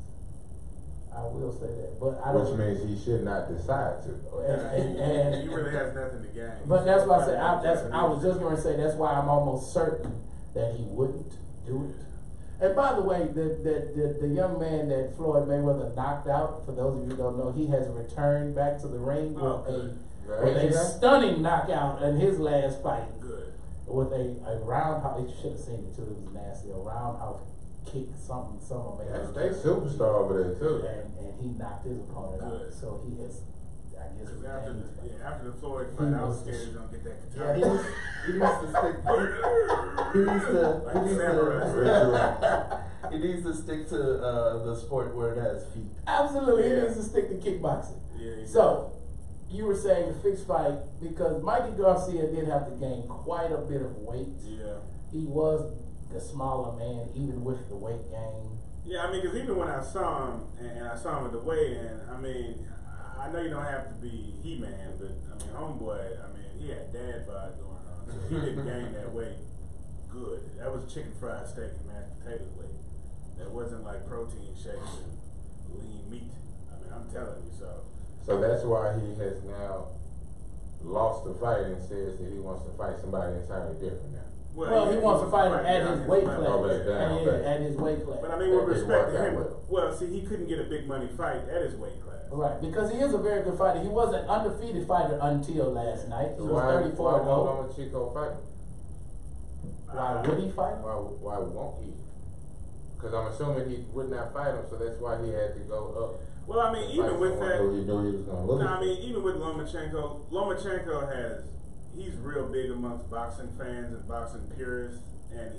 I will say that. But I don't. Which means he should not decide to. And he really has nothing to gain. but that's why I said I was just going to say that's why I'm almost certain that he wouldn't do it. And by the way, the young man that Floyd Mayweather knocked out, for those of you who don't know, he has returned back to the ring with a stunning knockout in his last fight. Good. With a roundhouse, you should have seen it too. It was nasty. A roundhouse kick, something They superstar over there too. and he knocked his opponent out. Good. So he has. I guess. Because with after James, after the Floyd fight, I was scared he was gonna get that Yeah, katana. he needs to stick. He needs to stick to the sport where it has feet. Absolutely, Yeah. he needs to stick to kickboxing. Yeah, he So, you were saying the fixed fight, because Mikey Garcia did have to gain quite a bit of weight. Yeah. He was the smaller man, even with the weight gain. Yeah, I mean, because even when I saw him, and I saw him at the weigh-in, I mean, I know you don't have to be He-Man, but, I mean, homeboy, I mean, he had dad bod going on, so he didn't gain that weight good. That was chicken fried steak and mashed potatoes weight. That wasn't like protein shakes and lean meat. I mean, I'm telling you, so. So that's why he has now lost the fight and says that he wants to fight somebody entirely different now. Well, he wants to fight him at down his weight level. class. Oh, back down, Yeah, back. at his weight class. But I mean, with That didn't respect work to out him, well. well, see, he couldn't get a big money fight at his weight class. Right, because he is a very good fighter. He was an undefeated fighter until last night. He So was why 34 and won't 0. Lomachenko fight him? Why would he fight? Why won't he? Because I'm assuming he would not fight him, so that's why he had to go up. Well, I mean, even with that, He knew he was going to lose. no, I mean, even with Lomachenko he's real big amongst boxing fans and boxing purists, and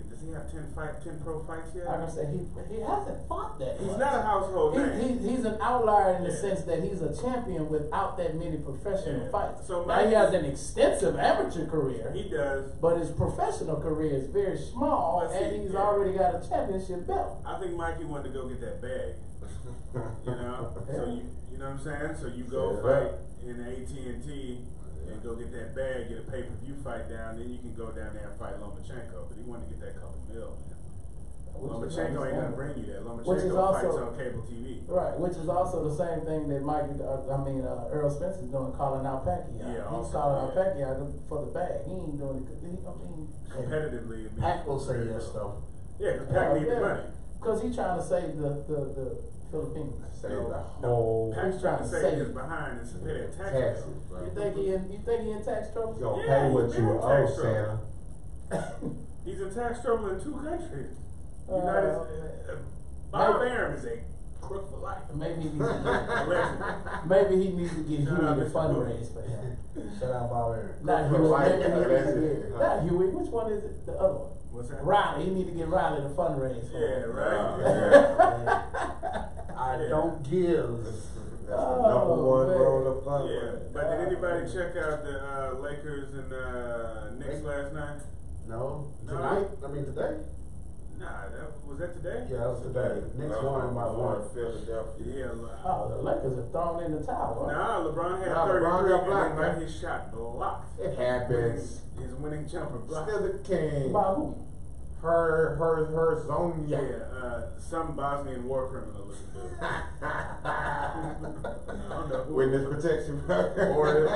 does he have 10 pro fights yet? Like I said, he hasn't fought that He's much. not a household name. He's an outlier in the Yeah. sense that he's a champion without that many professional Yeah. fights. So now he has an extensive amateur career, He does. but his professional career is very small, But see, and he's yeah. already got a championship belt. I think Mikey wanted to go get that bag. You know, Yeah. so you know what I'm saying. So you go Yeah. fight in the AT&T and go get that bag, get a pay-per-view fight down, then you can go down there and fight Lomachenko. But he wanted to get that couple mil. Lomachenko ain't gonna bring you that. Which is Lomachenko also- fights on cable TV. Right, which is also the same thing that Earl Spencer's doing, calling out Pacquiao. Yeah, He's also, calling out yeah. Pacquiao for the bag. He ain't doing it because Competitively, it'd be Pac will say yes though. Yeah, because Pac needs the money. because he's trying to save the Philippines. Save the No, whole Pac's trying to save save his behind and pay that tax taxes, bill. bro. You think he in tax trouble? You gonna Yeah, pay what he's you in owe, tax Santa. He's in tax trouble in 2 countries. Uh, Bob maybe- Arum is a crook for life. Maybe he needs to Allegedly. maybe he needs to get Shout Huey out to Mr. fundraise for him. Shout out Bob Arum. Not For Huey. life, Maybe he yeah, needs that's to it. get, not Huey. Which one is it? The other one. What's that? Riley. He need to get Riley to fundraise for Yeah, him. right. I Yeah. don't give. That's the Oh, number one man. role of fun. Yeah, but did anybody check out the Lakers and Knicks last night? No. No. Tonight? I mean today? Nah, was that today? Yeah, that was today. Knicks won by one. Philadelphia. Yeah. Oh, the Lakers have thrown in the towel. Nah, LeBron had Nah, 33 LeBron got and blocked, then got man. his shot blocked. It happens. His winning jumper blocked. Still the king. By who? Her zone. Yeah, some Bosnian war criminal looking dude. I don't know who. Witness protection. Or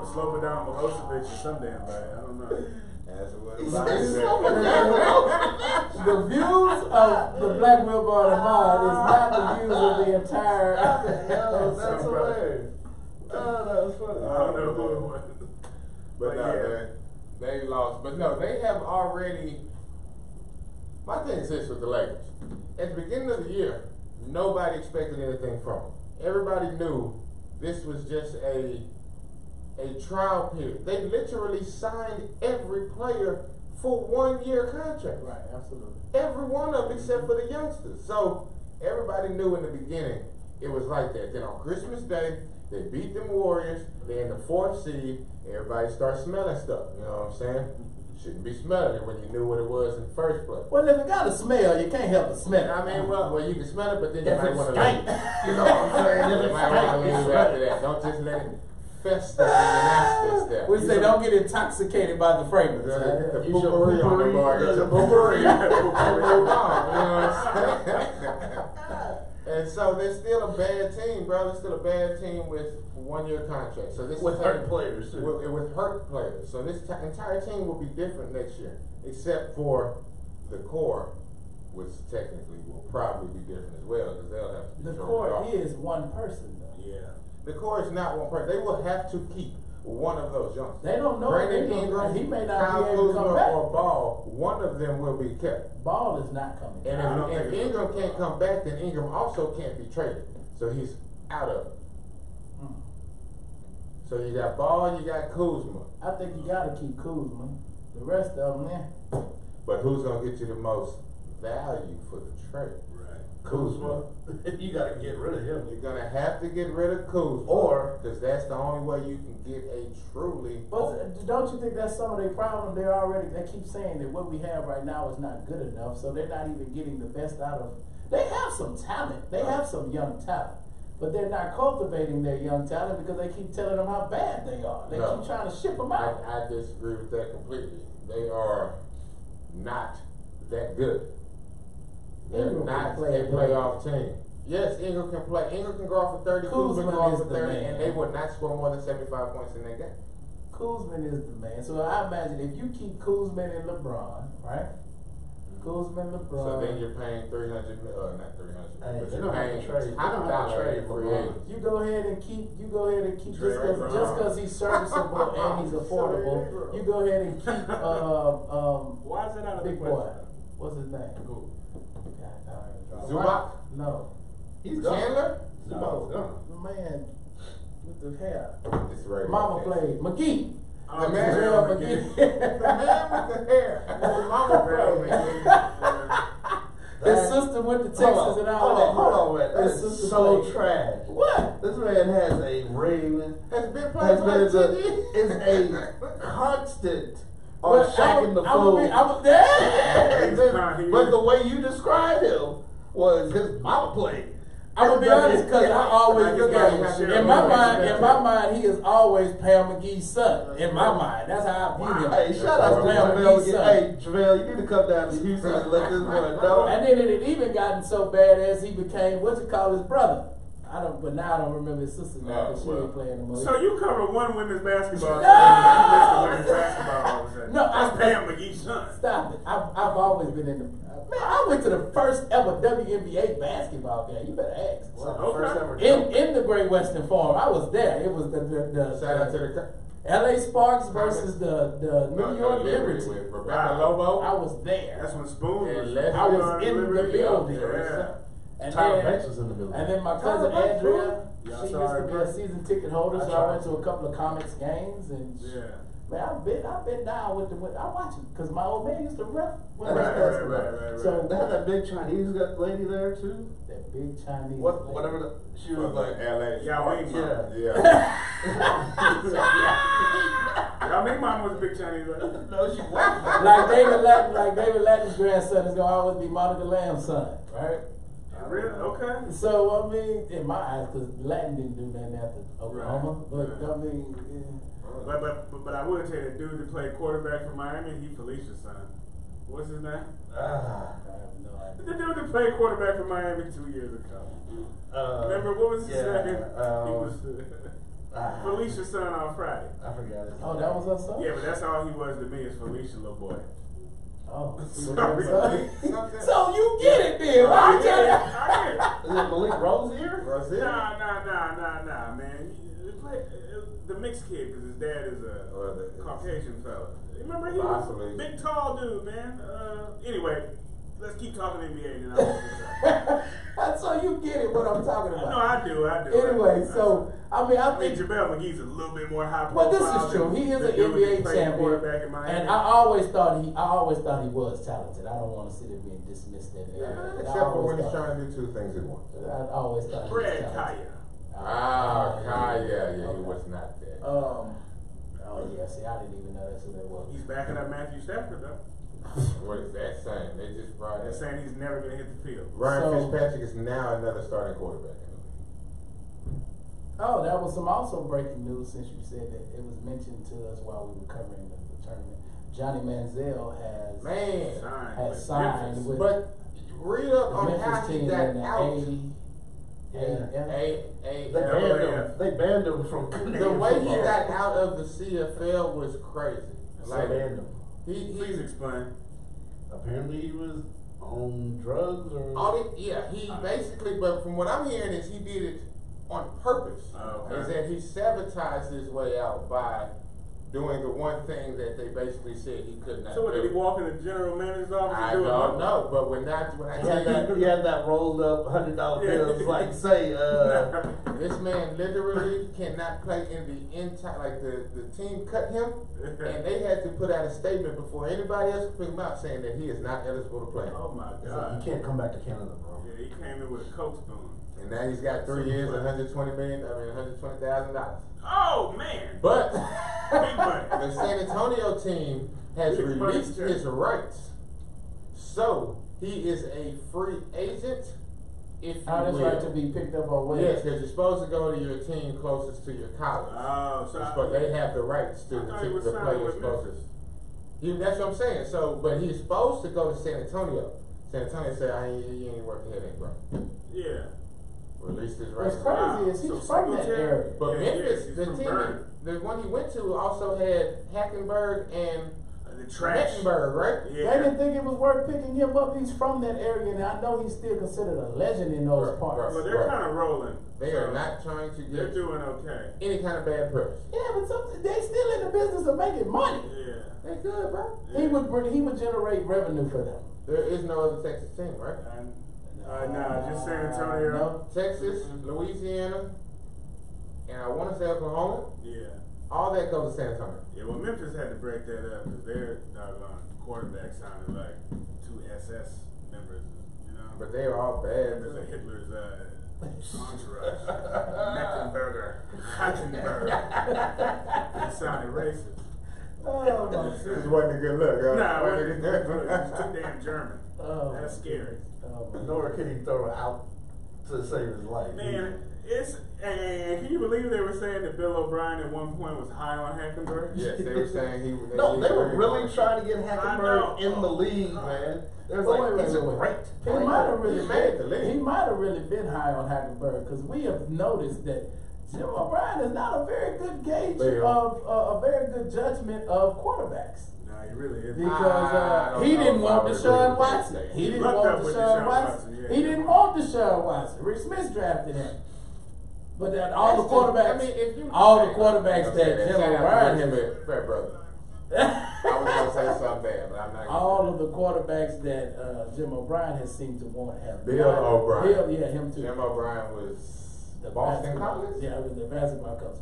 Slobodan Milosevic or some damn body. I don't know. That's what The views of the Black Billboard Ahmad is not the views of the entire. Yo, that's Some brother. hilarious. Oh, that was funny. I don't know who it was. But no, yeah. man, they lost. But no, they have already. My thing is this with the Lakers. At the beginning of the year, nobody expected anything from them. Everybody knew this was just a trial period. They literally signed every player for 1-year contracts. Right, absolutely. Every one of them except for the youngsters. So everybody knew in the beginning it was like that. Then on Christmas Day, they beat them Warriors. They're in the 4th seed. Everybody starts smelling stuff. You know what I'm saying? Shouldn't be smelling it when you knew what it was in the first place. Well, if it got a smell, you can't help but smell it. I mean, well, you can smell it, but then you If might it want to stank. leave. You know what I'm saying? You might want to leave after that. Don't just let it fester in your nostrils there. We say don't get intoxicated by the fragrance. The Use your poopery on the poopery. bar. It's a poopery. And move on, you know what I'm saying? And so they're still a bad team, bro. They're still a bad team with 1-year contracts. So this With team- hurt players, too. With hurt players. So this entire team will be different next year, except for the core, which technically will probably be different as well because they'll have to. The be core off. is one person, though. Yeah. The core is not one person. They will have to keep one of those youngsters. They don't know. Brandon They don't- Ingram, he may not Kyle be able to Kuzma, come back. or Ball. One of them will be kept. Ball is not coming. And I don't if think Ingram can't come back, then Ingram also can't be traded. So he's out of it. So you got Ball, you got Kuzma. I think you gotta keep Kuzma. The rest of them, man. But who's gonna get you the most value for the trade? Right. Kuzma. You gotta get rid of him. You're gonna have to get rid of Kuzma, Or- because that's the only way you can get a truly. But don't you think that's some of their problem? They keep saying that what we have right now is not good enough, so they're not even getting the best out of. They have some talent. They have some young talent. But they're not cultivating their young talent because they keep telling them how bad they are. They keep trying to ship them out. I disagree with that completely. They are not that good. They're Ingram not can play a playoff team. Yes, Ingram can play. Ingram can go off for 30, Kuzma can go off is for the 30, man. and they would not score more than 75 points in that game. Kuzma is the man. So I imagine if you keep Kuzma and LeBron, right? Kuzma and LeBron. So then you're paying 300, not 300, Hey, but they you're don't have paying to trade. They top don't have to dollar trade in free LeBron. agents. You go ahead and keep Trade just LeBron. because he's serviceable and he's affordable. You go ahead and keep Why is that out of the big question? boy. What's his name? Who? Zubac? No. He's gone. Chandler? No. The man with the hair. It's right. Mama played McGee. Oh, The man- Terrell The man with the hair. The mama played. His sister went to Texas and all that. Hold on, man. That His is sister so played. trash. What? This man has a ring. Has been Has playing been for is a constant on Well, shacking the I would fool. be, But the way you described him was his mama played. I'm gonna be honest, because I always look at him. In my mind, he is always Pam McGee's son. In my mind, that's how I view him. Hey, shout out to Pam JaVale. McGee's son. Hey, JaVale, you need to come down to Houston and let this one know. And then it had even gotten so bad as he became what you call his brother. But now I don't remember his sister's name because she ain't playing anymore. So you cover one women's basketball team, No! you list the women's basketball all of a sudden. No, That's Pam McGee's son. Stop it. I've always been in the. Man, I went to the first ever WNBA basketball game. You better ask. First ever In the Great Western Forum, I was there. It was the Shout out to the LA Sparks versus the New York Liberty Liberty. with Rebecca Lobo. I was there. That's when Spoon was. And Les- I was in the building. Yeah. And Tyler then, Banks was in the building. and then my Tyler cousin Banks, Andrea, Yeah, I she saw used to her be a play. season ticket holder, I so saw I went her. to a couple of comics games and. Yeah. Man, I've been down with I watch it because my old man used to ref. Right, right. So They had that big Chinese lady there too. that big Chinese. Whatever she was like. LA. Yao Ming mom. Yeah. Yao Ming mom was a big Chinese, right? No, she wasn't. like David Lattin's grandson is gonna always be Monica Lamb's son, right? Really? Okay. So I mean, in my eyes, because Latin didn't do nothing after Oklahoma, but I mean, But I would tell you, the dude that played quarterback for Miami, he Felicia's son. What's his name? I have no idea. The dude that played quarterback for Miami 2 years ago. Remember, what was his name? He was Felicia's son on Friday. I forgot it. Oh, that was her son. Yeah, but that's all he was to me is Felicia, little boy. Oh, Sorry. so you get it then? I get it. Is it Malik Rozier? Nah, man. The mixed kid, because his dad is a Caucasian fella. Remember, he was a big, tall dude, man. Anyway, let's keep talking NBA and then I'll So you get it what I'm talking about. No, I do. Anyway, so I think JaVale McGee's a little bit more high well, profile. this is true. He is an the dude NBA that played champion, quarterback in Miami. and I always thought he was talented. I don't want to sit there being dismissed in it. Except for when he's trying to do two things at once. I always thought he was Brad talented. Kaya. Yeah, he was not there. Oh yeah, see, I didn't even know that's who that was. He's backing up Matthew Stafford, though. What is that saying? They just brought They're in. saying he's never going to hit the field. Ryan So- Fitzpatrick is now another starting quarterback. Oh, that was some also breaking news since you said that it was mentioned to us while we were covering the tournament. Johnny Manziel has signed with But read up the on Memphis how he team got in the out. They banned him from The way he got out of the CFL was crazy. Like, banned him. Please explain. Apparently he was on drugs or. He basically, but from what I'm hearing is he did it on purpose. Okay. Is that he sabotaged his way out by doing the one thing that they basically said he could not So what, do. did he walk in the general manager's office I and do don't it? know, but when I He had that rolled up $100 bills, like say, this man literally cannot play in the entire, like the team cut him, and they had to put out a statement before anybody else could pick him out saying that he is not eligible to play. Oh my you God. can't come back to Canada, bro. Yeah, he came in with a coke spoon. And now he's got 3 years, $120,000. Oh man. But Big money. the San Antonio team has Big money, released sir. his rights, so he is a free agent. If you How this will. right to be picked up or waived? Yes, because you're supposed to go to your team closest to your college. Oh, so But they have the rights to I thought he was the signed players with closest. That's what I'm saying. So, but he's supposed to go to San Antonio. San Antonio said, "You ain't worth the headache, bro." yeah. Released his What's rights. crazy is he's So from that Singletary- area. But Yeah, Memphis, he's the from team, Vernon. the one he went to also had Hackenberg and The trash. Mettenberg, right? They Yeah. didn't think it was worth picking him up. He's from that area, and I know he's still considered a legend in those Right, parts. Well, they're Right. kind of rolling. They are not trying to They're get doing okay. any kind of bad press. Yeah, but they still in the business of making money. Yeah. They good, bro. He would generate revenue for them. There is no other Texas team, right? Nah, just San Antonio. No. Texas, Louisiana, and I want to say Oklahoma. Yeah. All that goes to San Antonio. Yeah, well, Memphis had to break that up because their doggone quarterback sounded like two SS members, you know? But they are all bad. Members of Hitler's entourage. Mettenberger. Hackenberg. It sounded racist. Oh my This goodness. wasn't a good look, huh? Nah, it Wasn't a wasn't good good. look. It's too damn German. Oh, That's scary. Oh, my Nor could he throw it out to save his life. Man, and can you believe they were saying that Bill O'Brien at one point was high on Hackenberg? Yes, they were saying he. No, they were really wanted- trying to get I Hackenberg know. in the league, man. There's Wait, like, wait, he's wait, a wait. great He player. might have really He made the league. he might have really been high on Hackenberg because we have noticed that Jim O'Brien is not a very good gauge Bill. of a very good judgment of quarterbacks. Nah, he really is. Because I don't he know didn't if want I would Deshaun agree with Watson. that. He He didn't lucked want up with Deshaun Deshaun Watson. Watson, yeah. He didn't want Deshaun Watson. Rick Smith drafted him. But that all the quarterbacks, all the quarterbacks that Jim O'Brien has. Fair brother. I was gonna say something bad, but I'm not. All of the quarterbacks that Jim O'Brien has seemed to want to have. Bill O'Brien. Bill, yeah, him too. Jim O'Brien was The Boston basketball- College. Yeah, it was the basketball coach.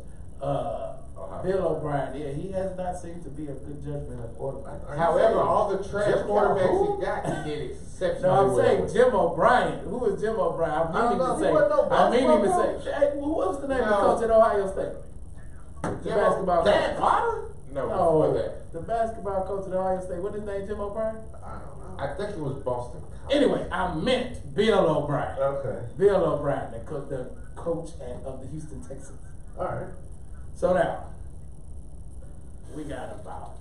Bill O'Brien, yeah, he has not seemed to be a good judgment of quarterback. However, all the trash Jim quarterbacks who? he got, he did exceptionally No, I'm well saying with. Jim O'Brien. Who is Jim O'Brien? I I don't mean know, to he say. wasn't no I mean basketball to say. coach. Hey, what's the name of the No. coach at Ohio State? The Jim basketball Dan coach. Potter? No, before No, that. the basketball coach at Ohio State. What is his name? Jim O'Brien. I don't know. I think it was Boston College. Anyway, I meant Bill O'Brien. Okay. Bill O'Brien, the coach of the Houston Texans. All right. So now, we got about.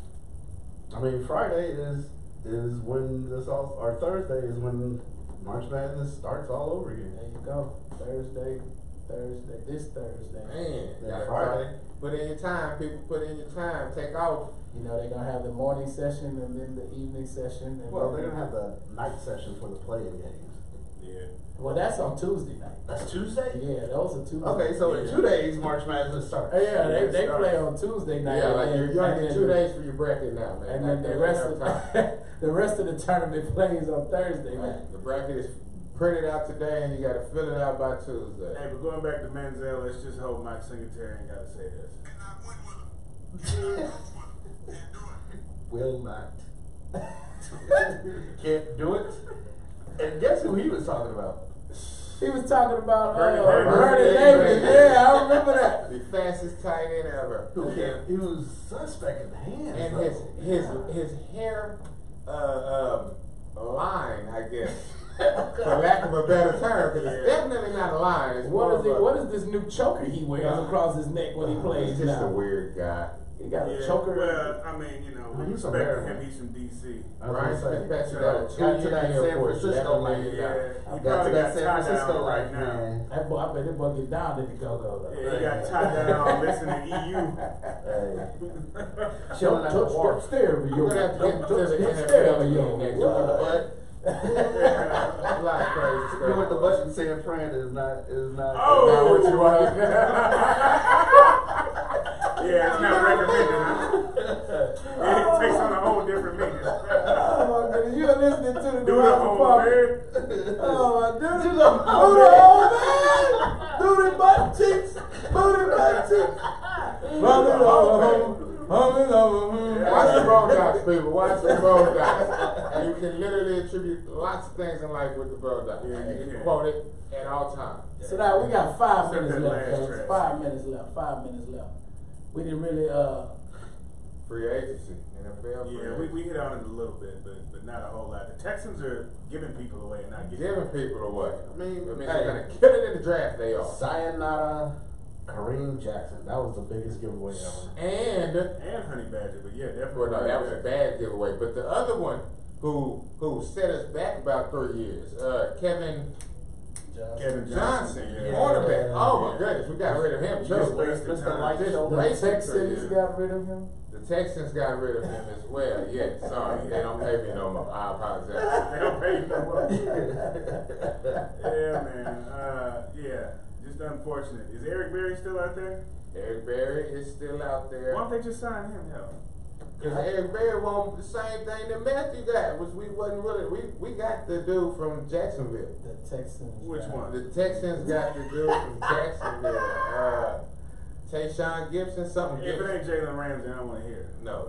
I mean, Friday is when this all, or Thursday is when March Madness starts all over again. There you go. This Thursday. Man, Yeah, gotta Friday. put in your time, people. Put in your time. Take off. You know, they're going to have the morning session and then the evening session. And Well, then, they're gonna have the night session for the play-in games. Yeah. Well, that's on Tuesday night. That's Tuesday. Yeah, those are Tuesday. Okay, so in 2 days, March Madness starts. Yeah, they starts. play on Tuesday night. Yeah, like and you're then- only and get then 2 days for your bracket now, man. And then the rest of the rest of the tournament plays on Thursday night. The bracket is printed out today, and you got to fill it out by Tuesday. Hey, but going back to Menzel, let's just hope Mike Singletary ain't got to say this. Will not. Can't do it. And guess who he was talking about? He was talking about Bernie Bernie Davis. Davis. Yeah, I remember that. The fastest tight end ever. Who can't? He was suspect in hands. And bro. his hair line, I guess, for lack of a better term, because it's definitely not a line. It's more of a- What is this new choker he wears across his neck when he plays He's just a now? weird guy. He got a Yeah, choker. well, I mean, you know, Well, we he's from respect him. Maryland. He's from D.C. I was Ryan gonna say, Fitzpatrick got a got to that 2-year San deal for Francisco $11 life. million. Yeah, he Got to probably that got San tied Francisco down right life, now. man. That boy, I bet that boy get down in the go-go though. Yeah, he got tied down on listening to EU. Hey, Don't chilling at the touch bar. that stereo. We're gonna have to Don't get to touch the that NFL stereo. game next week. What? A lot of crazy stuff. Doing the butt in San Fran is not. Oh! Not what you want. Yeah, it's not recommended, huh? It takes on a whole different meaning. Oh my goodness, you're listening to the Do the Garage whole Department. man. Oh my goodness, do the whole man. Do the butt cheeks, booty butt cheeks. Watch the Boondocks, people. Watch the Boondocks. And you can literally attribute lots of things in life with the Boondocks. Yeah, And you you can can. quote it at all times. So now we got 5 Except minutes that left, last fellas. track. 5 minutes left. 5 minutes left. We didn't really Free agency. NFL free Yeah, agency. we hit on it a little bit, but not a whole lot. The Texans are giving people away and not Giving people away. I mean, That means hey. they're going to kill it in the draft. They are. Sayonara, Kareem Jackson. That was the biggest giveaway ever. And Honey Badger, but yeah, definitely. well, no, that was a bad giveaway. But the other one, who set us back about 3 years, Kevin Kevin Johnson, yeah. cornerback. Oh my Yeah. goodness, we got rid of him Just too. wasted Mr. time. Light Just Show. the wasted Texans 3 years. got rid of him. The Texans got rid of him as well. Yeah, sorry, they don't pay me no more. I apologize. They don't pay you no more. Yeah, man. Yeah, just unfortunate. Is Eric Berry still out there? Eric Berry is still out there. Why don't they just sign him, hell? Because Eric Berry won the same thing that Matthew got, which we wasn't really. We got the dude from Jacksonville. The Texans. Which one? The Texans got the dude from Jacksonville. Tayshaun Gibson, something. If it Gibson. ain't Jalen Ramsey, I don't want to hear it. No.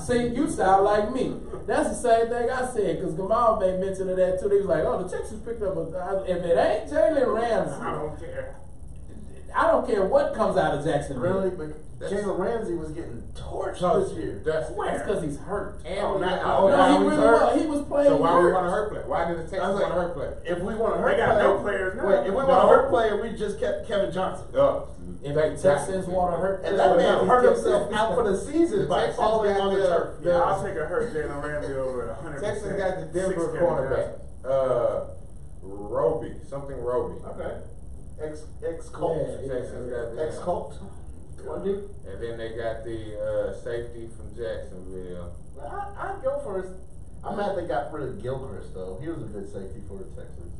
See, you sound like me. That's the same thing I said, because Gamal made mention of that too. He was like, oh, the Texans picked up if it ain't Jalen Ramsey, I don't care. I don't care what comes out of Jacksonville. Really? But Jalen Ramsey was getting torched this year. That's That's because he's hurt. And Oh, we now- got- oh, No, now he he's really hurt. was. He was playing So why we hurt. want a hurt player? Why did the Texans want a hurt player? If we want a hurt They got player, no players now. Wait, if we want a hurt player, we just kept Kevin Johnson. If the Texans want to hurt, And that man he's hurt kept- himself out for the season The by Texans falling got on the the- turf. Yeah, I'll take a hurt Jalen Ramsey over 100%. Texans got the Denver Six Kevin cornerback, Johnson. Roby, something Roby. Okay. Ex Colt. Yeah, Texans got the Ex Colt. And then they got the safety from Jacksonville. I'd go for it. I'm mad they got rid of Gilchrist though. He was a good safety for the Texans.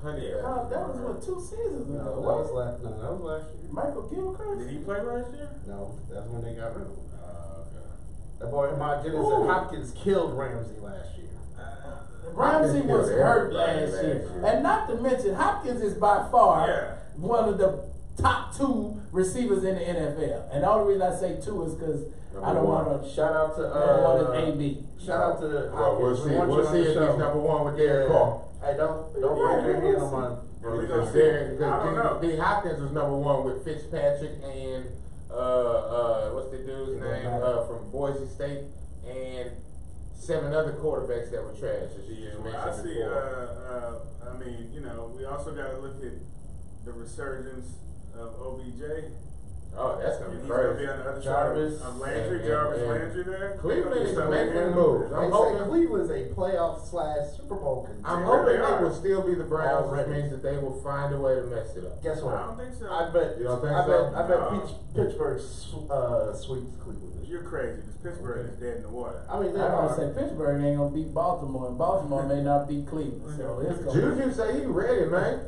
Honey, Oh, that was what, 2 seasons No, ago. that was last. No, that was last year. Michael Gilchrist. Did he play last year? No, that's when they got rid of him. Okay. That boy, my goodness, Ooh. and Hopkins killed Ramsey last year. Ramsey Hopkins was killed hurt everybody last year. last year. And not to mention, Hopkins is by far Yeah. one of the top 2 receivers in the NFL. And the only reason I say 2 is because I don't want to. Shout out to Number 1 is AB. Shout out to the Well, we'll Hopkins. see. We want We'll you on see the if show. he's number 1 with Derek Carr. Hey, don't break your head on my. Well, we Because gonna see. I don't know. D. Hopkins was number 1 with Fitzpatrick and what's the dude's name from Boise State and 7 other quarterbacks that were trash, as you just Well, I mentioned see. before. I mean, we also got to look at the resurgence of OBJ. Oh, that's gonna And be he's going to be crazy. on the other Jarvis side of Landry. and- Jarvis and- Landry there. Cleveland is So, making yeah. moves. They I'm say hoping. Cleveland's a playoff / Super Bowl contender. I'm They hoping really they are. will still be the Browns, which Already. means that they will find a way to mess it up. Guess what? I don't think so. I bet. You don't think I so? bet. I bet No. Pittsburgh sweeps Cleveland. You're crazy because Pittsburgh is dead in the water. I mean, they I are. was gonna say Pittsburgh ain't gonna beat Baltimore, and Baltimore may not beat Cleveland. So it's gonna Juju say he ready, man.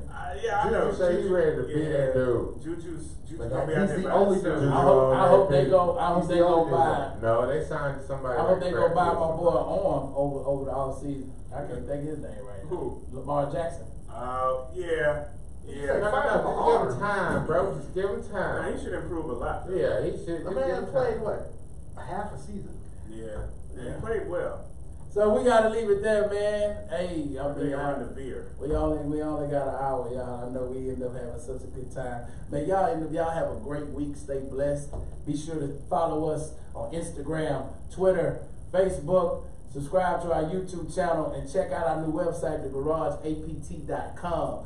Yeah, I know. Juju say he ready to beat that dude. Juju's But gonna be he's out there the by only himself. dude. I hope they go. I hope He's they the go only buy. No, they signed somebody. I hope they go buy my Crabtree. boy Arm over the all season. I can't think of his name right now. Who? Lamar Jackson. Yeah. No, Yeah. just give him time, bro. Just give him Now, time. he should improve a lot. Yeah, he should. The just give man him played time. what? A half a season. Yeah. He played well. So we gotta leave it there, man. Hey, I They mean, around the veer. we only got an hour, y'all. I know we end up having such a good time. Man, y'all have a great week. Stay blessed. Be sure to follow us on Instagram, Twitter, Facebook. Subscribe to our YouTube channel and check out our new website, thegarageapt.com.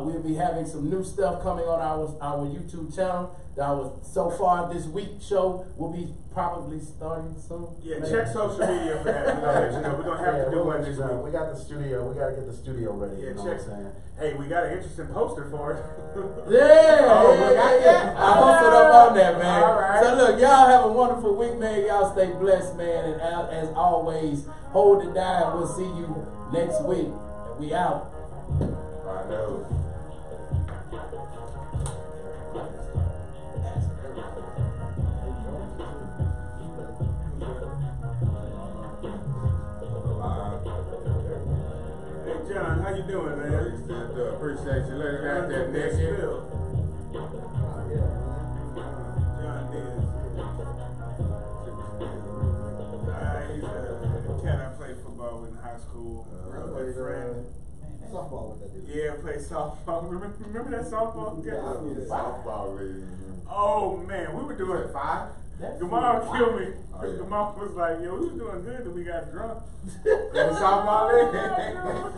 We'll be having some new stuff coming on our YouTube channel. Our So Far This Week show will be probably starting soon. Yeah, Maybe. check social media for that. We're gonna let you know. We're gonna have to do we'll one let this you know. week. We got the studio. We gotta get the studio ready. Yeah, you know check. what I'm saying? Hey, we got an interesting poster for it. Yeah. I posted up on that, man. All right. So look, y'all have a wonderful week, man. Y'all stay blessed, man. And as always, hold it down. We'll see you next week. And we out. I know. appreciate you looking at that, Next Nicky. bill. Yeah. John Diaz. He's a cat I played football with in high school. Real good friend. Softball with that dude. Yeah, played softball. Remember that softball game? Softball league. Oh man, we were doing Was it 5? Gamal killed me. Oh, yeah. Gamal was like, yo, we was doing good till we got drunk. In the softball league?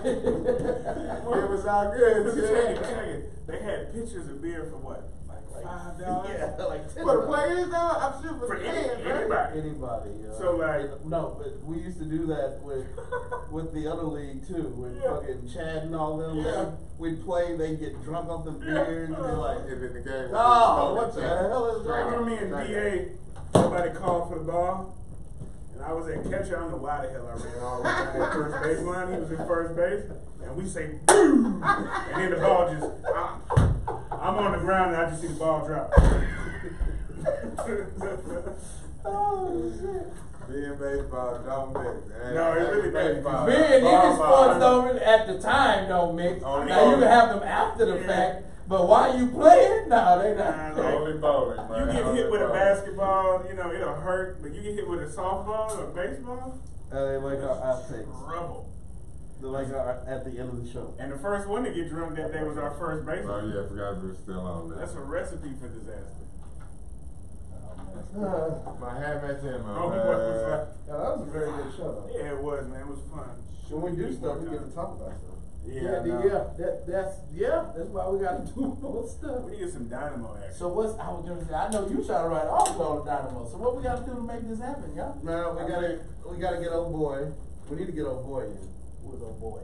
It was all good. Check it. They had pictures of beer for what? Like $5? Yeah, like 10. For the players though, I'm sure for For the fans, right? anybody. Anybody, you know. So, like- no, but we used to do that with the other league too, with Yeah. fucking Chad and all them. Yeah. We'd play, they'd get drunk off the beers, and they're like, And then the game. oh, what the hell is I remember me and BA, somebody called for the ball, and I was at catcher. I don't know why the hell I ran all the way down that first baseline. He was in first base, and we say, boom! And then the ball just, I'm on the ground, and I just see the ball drop. oh shit. Being baseball don't mix. No, it really baseball. Being any Ball, sports ball. don't at the time don't mix. Only Now you bowling. can have them after the Yeah. fact, but while you playing, no, they Nah, not. like- Only bowling, man. You get Only hit with a bowling. basketball, you know, it'll hurt, but you get hit with a softball or baseball, They like our outtakes. trouble. They're like our, at the end of the show. And the first one to get drunk that day was our first baseman. Oh yeah, I forgot we were still on that. That's a recipe for disaster. My hat match in, my Oh, man. what was that? Yeah, that was a very good show though. Yeah, it was, man. It was fun. When we do stuff, we get to talk about stuff. Yeah, That's why we gotta do more stuff. We need to get some dynamo action. So what's, I was gonna say, I know you trying to write articles on the Dynamo, so what we gotta do to make this happen, y'all? No, we gotta get old boy. We need to get old boy in. Who's old boy?